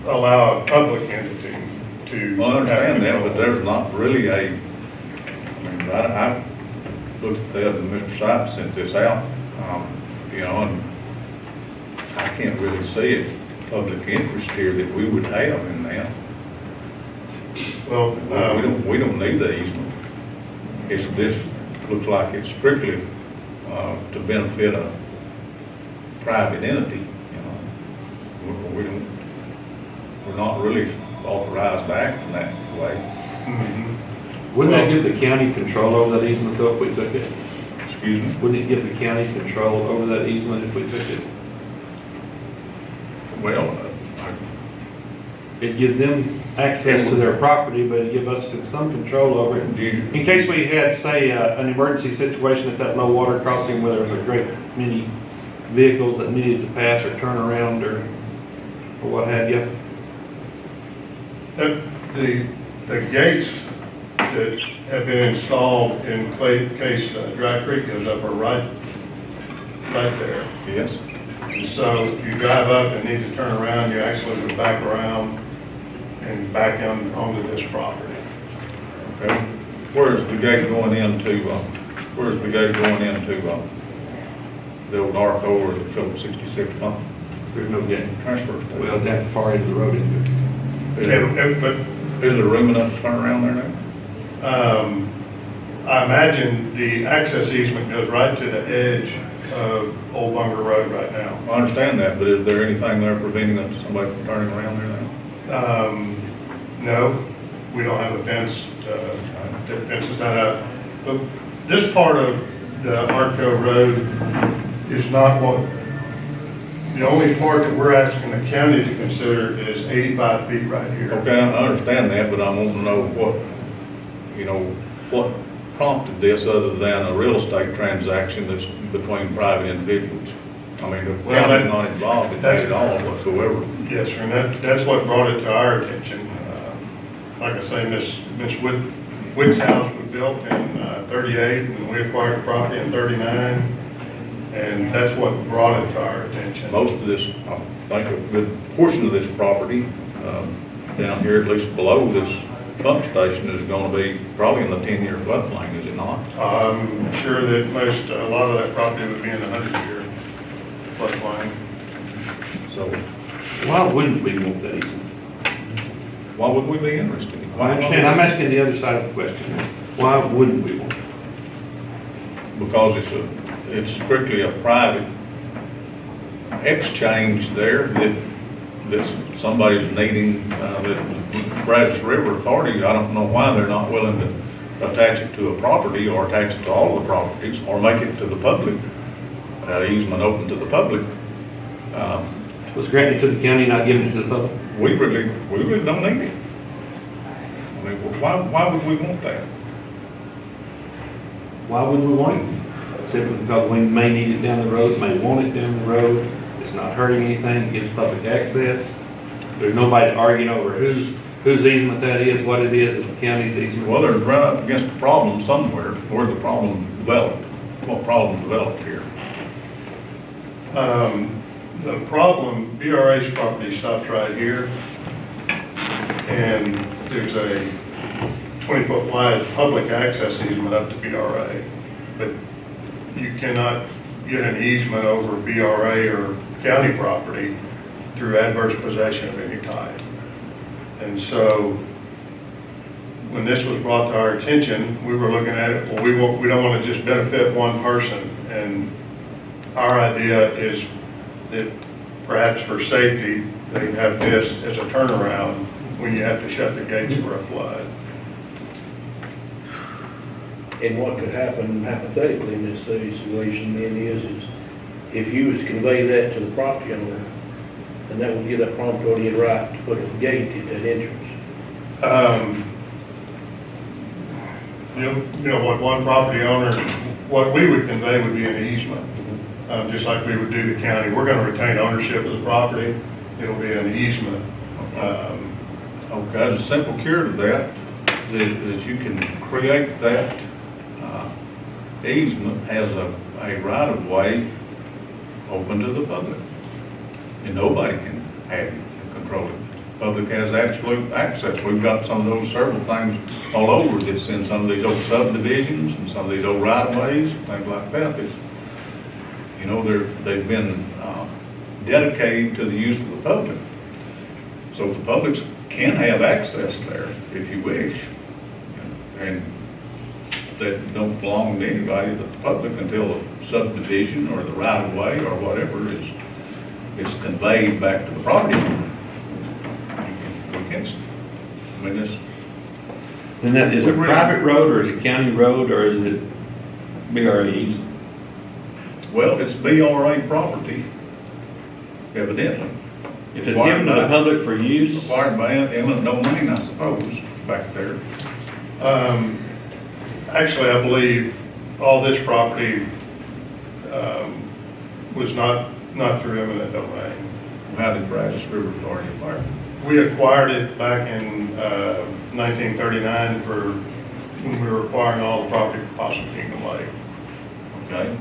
S14: allow a public entity to.
S1: Well, I understand that, but there's not really I looked at that, and Mr. Sykes sent this out, and I can't really see a public interest here that we would have in that.
S14: Well,
S1: we don't need the easement. This looks like it's strictly to benefit a private entity, We're not really authorized to act in that way.
S14: mhm.
S9: Wouldn't that give the county control over that easement though if we took it?
S1: Excuse me?
S9: Wouldn't it give the county control over that easement if we took it?
S1: Well,
S9: It'd give them access to their property, but it'd give us some control over it. In case we had, say, an emergency situation at that low water crossing where there was a great many vehicles that needed to pass or turn around or what have you.
S14: The gates that have been installed in case Dry Creek goes up are right there.
S1: yes.
S14: So if you drive up and need to turn around, you actually go back around and back onto this property.
S1: Okay. Where's the gate going into, the old Arco or the Phillips 66 pump?
S9: There's no gate.
S1: Transfer.
S9: Well, that far into the road, isn't
S1: Is there room enough to turn around there now?
S14: I imagine the access easement goes right to the edge of Old Bunger Road right now.
S1: I understand that, but is there anything there preventing somebody from turning around there now?
S14: No, we don't have a fence that fences that out. But this part of the Arco Road is not what, the only part that we're asking the county to consider is 85 feet right here.
S1: Okay, I understand that, but I want to know what prompted this other than a real estate transaction that's between private individuals? I mean, the
S14: Well,
S1: county's not involved in that at all whatsoever.
S14: Yes, sir, and that's what brought it to our attention. Like I say, Miss Witt's house was built in 38, and we acquired the property in 39, and that's what brought it to our attention.
S1: Most of this, I think a good portion of this property, down here, at least below this pump station, is going to be probably in the 10-year floodplain, is it not?
S14: I'm sure that a lot of that property would be in the 100-year floodplain.
S1: So
S9: Why wouldn't we want that easement?
S1: why would we be interested?
S9: I understand, I'm asking the other side of the question. Why wouldn't we want it?
S1: Because it's strictly a private exchange there that somebody's needing, that Brazos River Authority, I don't know why they're not willing to attach it to a property or attach it to all the properties or make it to the public, easement open to the public.
S9: Was granted to the county, not given to the public?
S1: We really don't need it. I mean, why would we want that?
S9: Why would we want it? Simply because we may need it down the road, may want it down the road. It's not hurting anything, it gives public access. There's nobody arguing over whose easement that is, what it is, it's the county's easement.
S1: Well, they're right up against a problem somewhere. Where the problem developed? What problem developed here?
S14: The problem, BRA's property stops right here, and there's a 20-foot wide public access easement up to BRA, but you cannot get an easement over BRA or county property through adverse possession of any type. And so, when this was brought to our attention, we were looking at it, well, we don't want to just benefit one person, and our idea is that perhaps for safety, they have this as a turnaround when you have to shut the gates for a flood.
S3: And what could happen hypothetically in this situation then is if you was to convey that to the property owner, then that would give that property owner the right to put a gate at that entrance.
S14: You know, what one property owner, what we would convey would be an easement, just like we would do the county. We're going to retain ownership of the property. It'll be an easement.
S1: Okay, there's a simple cure to that, is you can create that easement as a right-of-way open to the public. And nobody can have it, control it. Public has absolute access. We've got some of those several things all over that's in some of these old subdivisions and some of these old right-of-ways, things like that. They've been dedicated to the use of the public. So the public can have access there if you wish. And that don't belong to anybody but the public until the subdivision or the right-of-way or whatever is conveyed back to the property owner.
S9: And that, is it a private road, or is it county road, or is it BRA easement?
S1: Well, it's BRA property, evidently.
S9: If it's given to the public for use?
S1: Acquired by eminent domain, I suppose, back there.
S14: Actually, I believe all this property was not through eminent domain.
S1: How did Brazos River Authority acquire it?
S14: We acquired it back in 1939 for when we were acquiring all the property for Possum Kingdom Lake.
S1: Okay.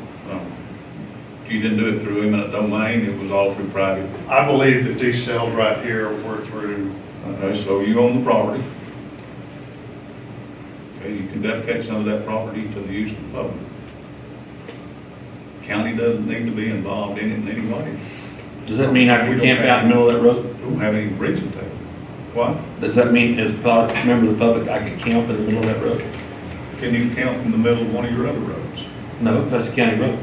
S1: You didn't do it through eminent domain, it was all through private.
S14: I believe that these cells right here were through.
S1: Okay, so you own the property. Okay, you can dedicate some of that property to the use of the public. County doesn't need to be involved in it in any way.
S9: Does that mean I can camp out in the middle of that road?
S1: Don't have any reason to. What?
S9: Does that mean, as a member of the public, I can camp in the middle of that road?
S1: Can you camp in the middle of one of your other roads?
S9: No, that's a county road.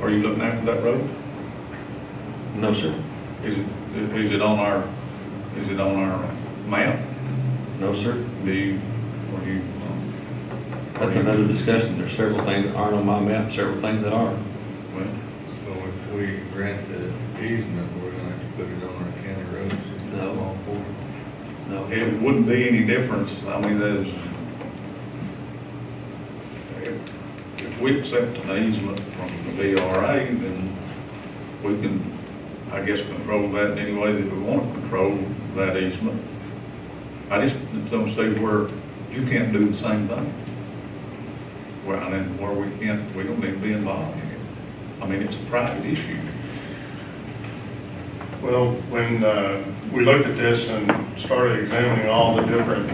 S1: Are you looking after that road?
S9: No, sir.
S1: Is it on our Is it on our map?
S9: No, sir.
S1: Do you, or do you?
S9: That's another discussion. There's several things that aren't on my map, several things that are.
S1: Well,
S2: So if we grant the easement, we're gonna have to put it on our county roads.
S9: No.
S2: All four.
S9: No.
S1: it wouldn't be any difference, I mean, if we accept an easement from the VRA, then we can, I guess, control that in any way that we want to control that easement. I just don't see where you can't do the same thing. Well, and then where we can't, we don't need to be involved in it. I mean, it's a private issue.
S14: Well, when we looked at this and started examining all the different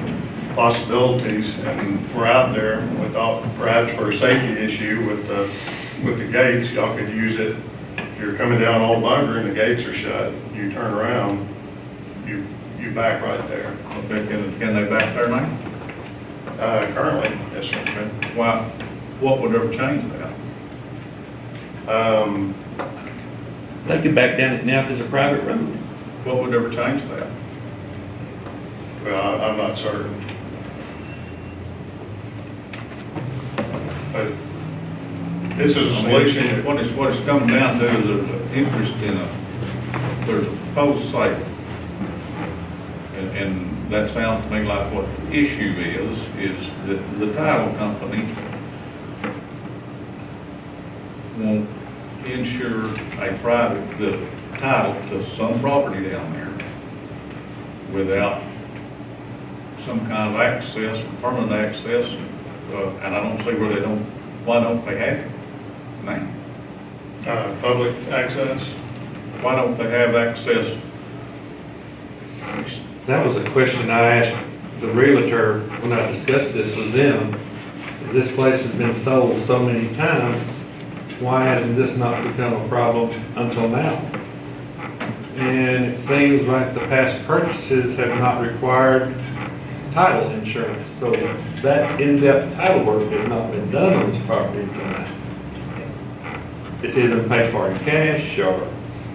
S14: possibilities, and we're out there, we thought perhaps for a safety issue with the gates, y'all could use it. If you're coming down Old Bunker and the gates are shut, you turn around, you back right there.
S1: Okay, can they back there now?
S14: Currently, yes, sir.
S1: Okay. Why, what would ever change that?
S9: They could back down it now if it's a private road.
S1: What would ever change that?
S14: Well, I'm not certain. But this is a solution.
S1: What it's coming down to is there's an interest in there's a proposed sale. And that sounds to me like what the issue is that the title company won't insure the title to some property down there without some kind of access, permanent access, and I don't see why don't they have it now?
S14: Public access.
S1: Why don't they have access?
S9: That was a question I asked the realtor when I discussed this with them. This place has been sold so many times, why hasn't this not become a problem until now? And it seems like the past purchases have not required title insurance. So that in-depth title work has not been done on this property until now. It's either paid for in cash or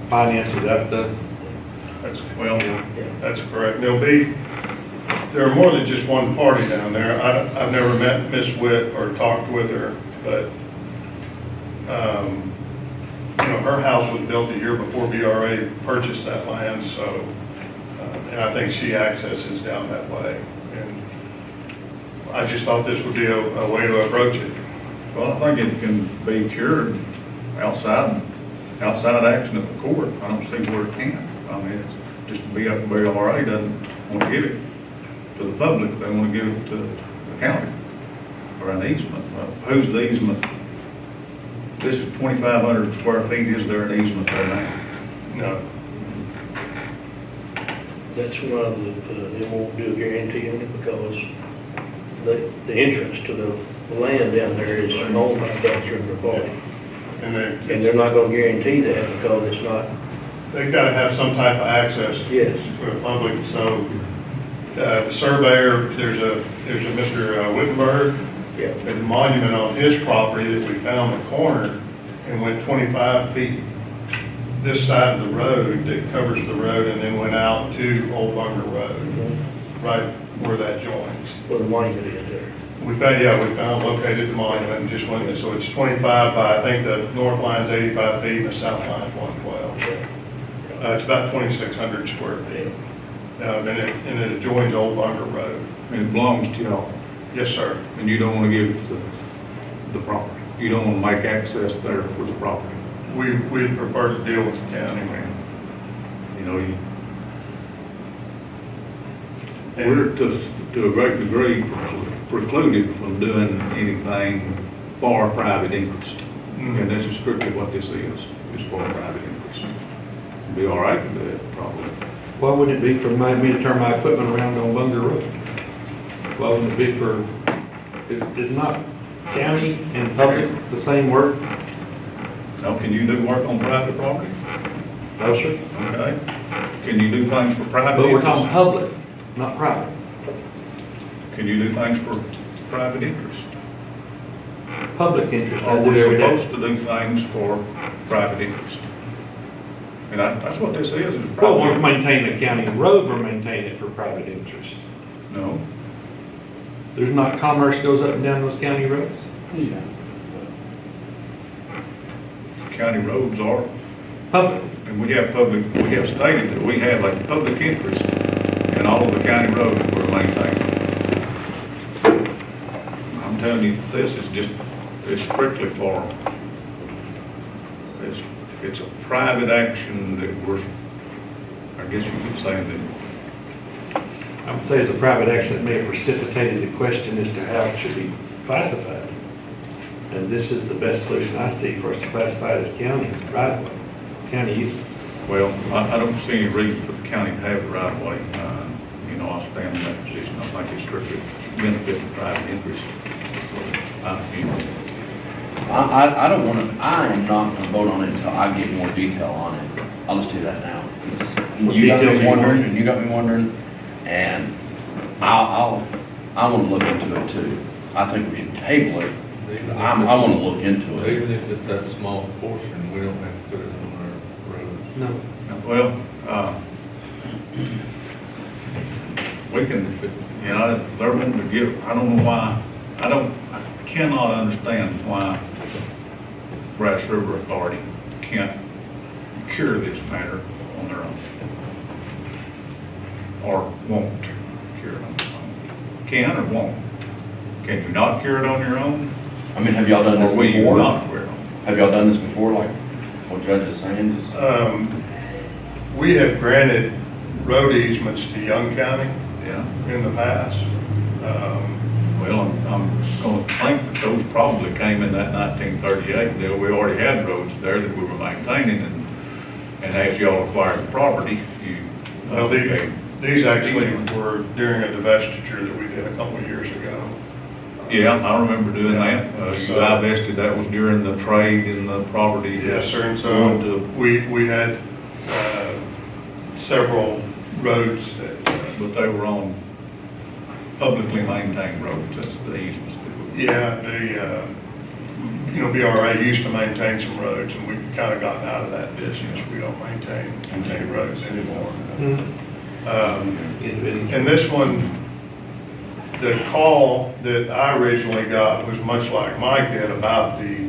S9: financed without the.
S14: That's correct. There are more than just one party down there. I've never met Miss Witt or talked with her, but, her house was built a year before VRA purchased that land, so, and I think she accesses down that way. And I just thought this would be a way to approach it.
S1: Well, I think it can be cured outside action of the court. I don't see where it can. I mean, it's just to be up to VRA doesn't want to give it to the public, they want to give it to the county or an easement. Who's the easement? This is 2,500 square feet, is there an easement there now?
S14: No.
S3: That's why they won't do a guarantee on it, because the entrance to the land down there is owned by Dutch River Party.
S14: And
S3: they're not gonna guarantee that because it's not.
S14: They've got to have some type of access.
S3: Yes.
S14: For the public, so, the surveyor, there's a Mr. Wittenberg.
S3: Yeah.
S14: There's a monument on his property that we found the corner and went 25 feet this side of the road that covers the road and then went out to Old Bunker Road, right where that joins.
S3: Where the monument is there.
S14: We found located the monument and just went, so it's 25 by, I think the north line's 85 feet and the south line's 112. It's about 2,600 square feet. And it adjoins Old Bunker Road.
S1: And it belongs to y'all,
S14: Yes, sir.
S1: and you don't want to give it to the property. You don't want to make access there for the property.
S14: We'd prefer to deal with the county.
S1: You know, we're to a great degree precluded from doing anything for private interest. And this is strictly what this is for private interest. Be all right to do it, probably.
S9: Why would it be for me to turn my equipment around on Bunker Road? Why wouldn't it be for, is not county and public the same work?
S1: Now, can you do work on private property?
S9: No, sir.
S1: Okay. Can you do things for private
S9: But we're
S1: interest?
S9: talking public, not private.
S1: Can you do things for private interest?
S9: Public interest, I
S1: Or
S9: do
S1: we're
S9: every day.
S1: supposed to do things for private interest? And that's what this is a
S9: Well, we're
S1: private.
S9: maintaining a county road, we're maintaining it for private interest.
S1: No,
S9: There's not commerce goes up and down those county roads?
S7: Yeah.
S1: county roads are,
S9: Public.
S1: and we have stated that we have a public interest in all of the county roads that we're maintaining. I'm telling you, this is just, it's strictly for, it's a private action that we're, I guess you could say that,
S9: I would say it's a private action that may have precipitated the question as to how it should be classified. And this is the best solution I see for us to classify it as county right of way, county easement.
S1: well, I don't see any reason for the county to have it right away. You know, I stand in that position. I think it's strictly benefit the private interest.
S7: I don't want to, I am not going to vote on it until I get more detail on it. I'll just do that now.
S9: What
S7: You got
S9: details
S7: me
S9: you
S7: wondering,
S9: want?
S7: and you got me wondering, and I want to look into it too. I think we should table it. I want to look into it.
S2: Even if it's that small portion, we don't have to put it on our roads.
S9: No.
S1: Well, we can, you know, they're wanting to give, I don't know why, I cannot understand why Brazos River Authority can't cure this matter on their own. Or won't cure it on their own. Can or won't? Can you not cure it on your own?
S7: I mean, have y'all done this
S1: Or will you
S7: before?
S1: not cure it on?
S7: Have y'all done this before, like what Judge is saying? Just-
S14: We have granted road easements to Young County
S1: Yeah.
S14: in the past.
S1: Well, I'm going to think that those probably came in that 1938 deal. We already had roads there that we were maintaining, and as y'all acquired the property, you.
S14: Well, these actually were during a divestiture that we did a couple of years ago.
S1: Yeah, I remember doing that. You
S14: So-
S1: divested, that was during the trade in the property.
S14: Yes, sir, and
S1: Going
S14: so
S1: to-
S14: we had several roads that,
S1: But they were on publicly maintained roads, that's the easements that we.
S14: yeah, BRA used to maintain some roads, and we've kind of gotten out of that business. We don't maintain any roads anymore. And this one, the call that I originally got was much like Mike did about the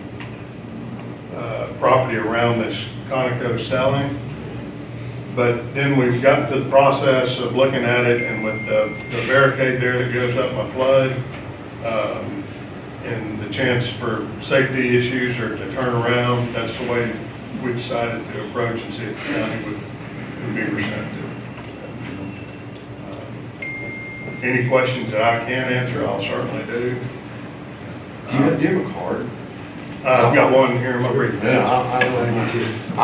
S14: property around this Conoco selling. But then we've got to the process of looking at it, and with the barricade there that goes up my flood, and the chance for safety issues or to turn around, that's the way we decided to approach and see if the county would be receptive. Any questions that I can answer, I'll certainly do.
S7: Do you have a card?
S14: I've got one here in my brief.
S7: Yeah, I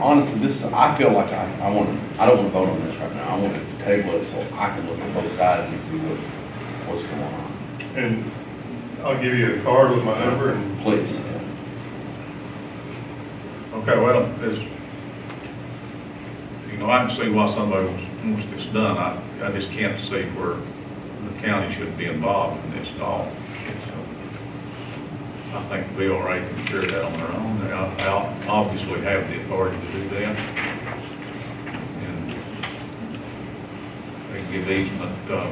S7: honestly, I feel like I don't want to vote on this right now. I want to table it so I can look at both sides and see what's going on.
S14: And I'll give you a card with my number, and
S7: Please.
S1: Okay, well, there's, you know, I can see why somebody wants this done. I just can't see where the county should be involved in this at all. I think the BRA can cure that on their own. They obviously have the authority to do that. And they give easement to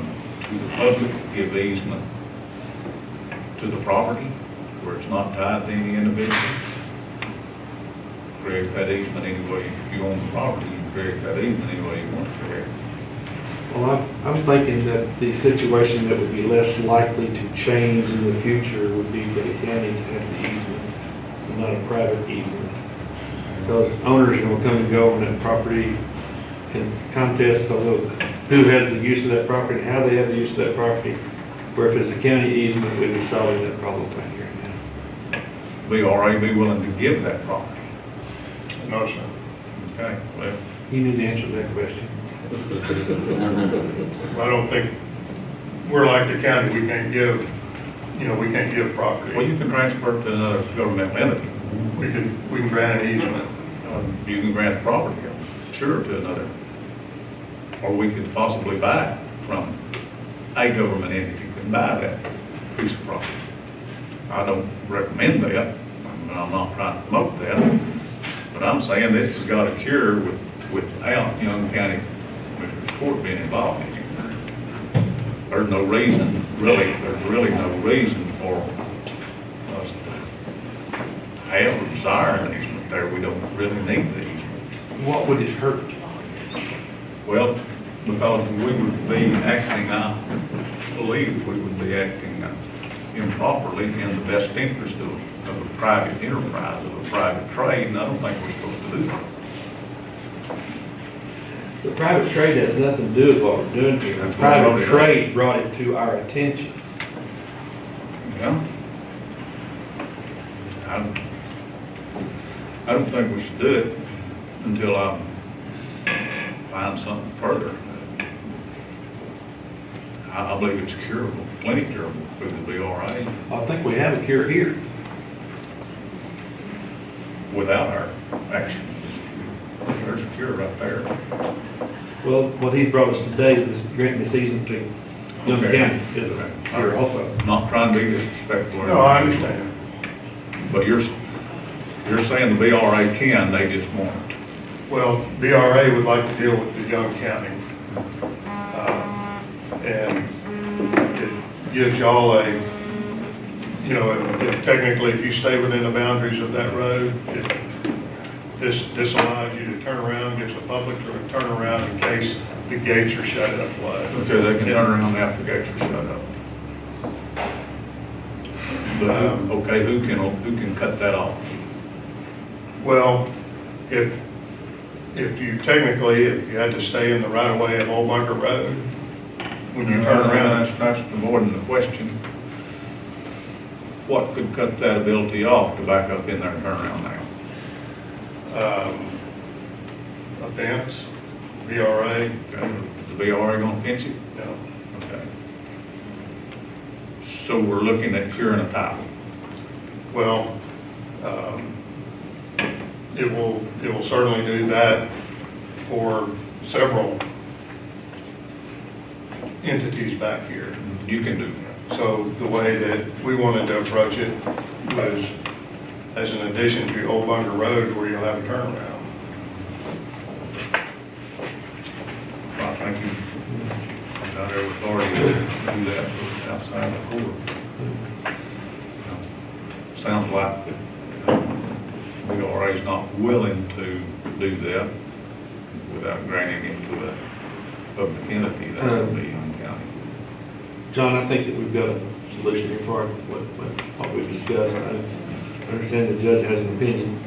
S1: the public, give easement to the property where it's not tied to any individual. Create that easement any way you own the property, you can create that easement any way you want to create.
S9: Well, I'm thinking that the situation that would be less likely to change in the future would be for the county to have the easement, and not a private easement. Because owners will come and go on that property and contest over who has the use of that property, and how they have the use of that property. Where if it's a county easement, we'd be solving that problem right here and now.
S1: BRA be willing to give that property?
S14: no, sir.
S1: Okay, well,
S9: You need to answer that question.
S14: I don't think, we're like the county, we can't give property.
S1: well, you can transfer it to another governmental entity.
S14: We can grant an easement.
S1: You can grant property, sure, to another. Or we could possibly buy it from a government entity can buy that piece of property. I don't recommend that, I'm not trying to promote that, but I'm saying, this has got a cure without Young County Commissioners Court being involved in it. There's no reason, there's really no reason for us to have or desire an easement there. We don't really need the easement.
S3: What would it hurt?
S1: Well, because we would be acting, I believe we would be acting improperly in the best interest of a private enterprise, of a private trade, and I don't think we're supposed to do that.
S9: The private trade has nothing to do with what we're doing here. The private trade brought it to our attention.
S1: Yeah. I don't think we should do it until I find something further. I believe it's curable, plenty curable through the BRA
S9: I think we have a cure here.
S1: without our action. There's a cure right there.
S9: Well, what he brought us today is granting the easement to Young
S1: Okay.
S9: County is a cure also.
S1: Not trying to be disrespectful. or
S14: No, I
S1: anything.
S14: understand.
S1: But you're saying the BRA can, they just won't.
S14: Well, BRA would like to deal with the Young County. And it gives y'all a, you know, if technically, if you stay within the boundaries of that road, this allows you to turn around, gives the public to turn around in case the gates are shut at flood.
S1: Okay, they can turn around after the gates are shut up. But, okay, who can cut that off?
S14: Well, if you technically, if you had to stay in the right of way of Old Bunker Road, when you turn around,
S1: That's more than the question. What could cut that ability off to back up in there and turn around now?
S14: a fence, BRA,
S1: Okay, is the BRA gonna fence it?
S14: you know,
S1: Okay. So we're looking at curing a title.
S14: well, it will certainly do that for several entities back here.
S1: You can do that.
S14: So the way that we wanted to approach it was as an addition to Old Bunker Road where you'll have a turnaround.
S1: I think you've got every authority to do that outside the court. Sounds like BRA is not willing to do that without granting it to a public entity, that would be Young County.
S9: John, I think that we've got a solution here for what we've discussed. I understand the judge has an opinion,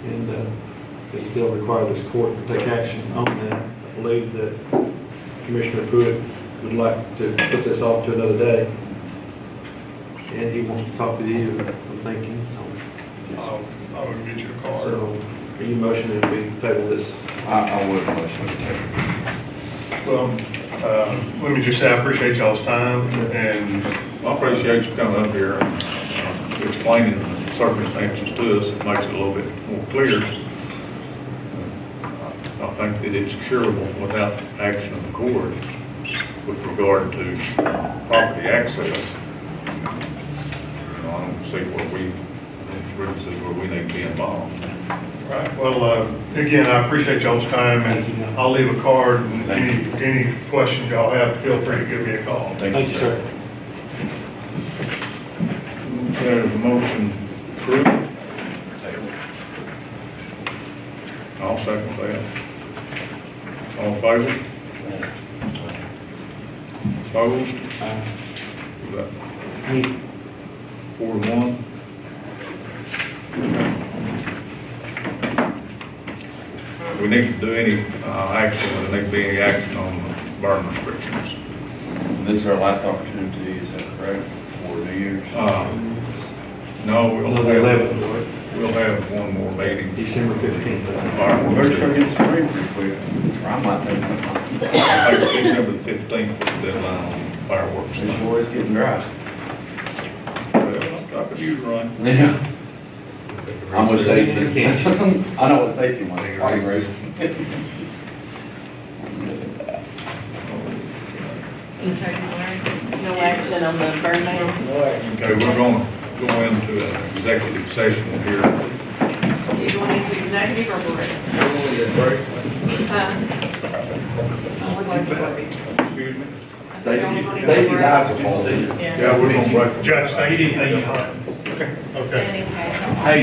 S9: and they still require this court to take action on that. I believe that Commissioner Pruitt would like to put this off to another day, and he wants to talk with you, I'm thinking.
S14: I would get you a card.
S9: So, are you motioning that we table this?
S7: I would motion to table.
S14: Well, let me just say, I appreciate y'all's time and
S1: I appreciate you coming up here and explaining the circumstances to us. It makes it a little bit more clear. I think that it's curable without action of the court with regard to property access. I don't see where we need to be involved.
S14: Right, well, again, I appreciate y'all's time, and I'll leave a card, and any questions y'all have, feel free to give me a call.
S9: Thank you, sir.
S1: There's a motion approved. I'll second that. All in favor? Opposed? Was that 4-1? We need to do any action, there need to be any action on the burn restrictions.
S7: This is our last opportunity, is that correct, for New Year's?
S1: No, we'll have one more meeting.
S9: December 15th.
S1: All right,
S7: We better start getting some rain pretty quick. I might take
S1: I think December the 15th is the deadline on fireworks.
S7: Before it's getting dry.
S1: Well, I could use rain.
S7: Yeah. I'm with Stacy. I know what Stacy wants. Are you ready?
S6: No action on the burn ban?
S1: Okay, we're going to go into an executive session here
S12: You going into executive or break?
S14: Excuse me?
S9: Stacy's eyes are falling.
S14: Yeah, we're gonna break. Judge, thank you. Okay.
S6: Standing council.
S7: Hey,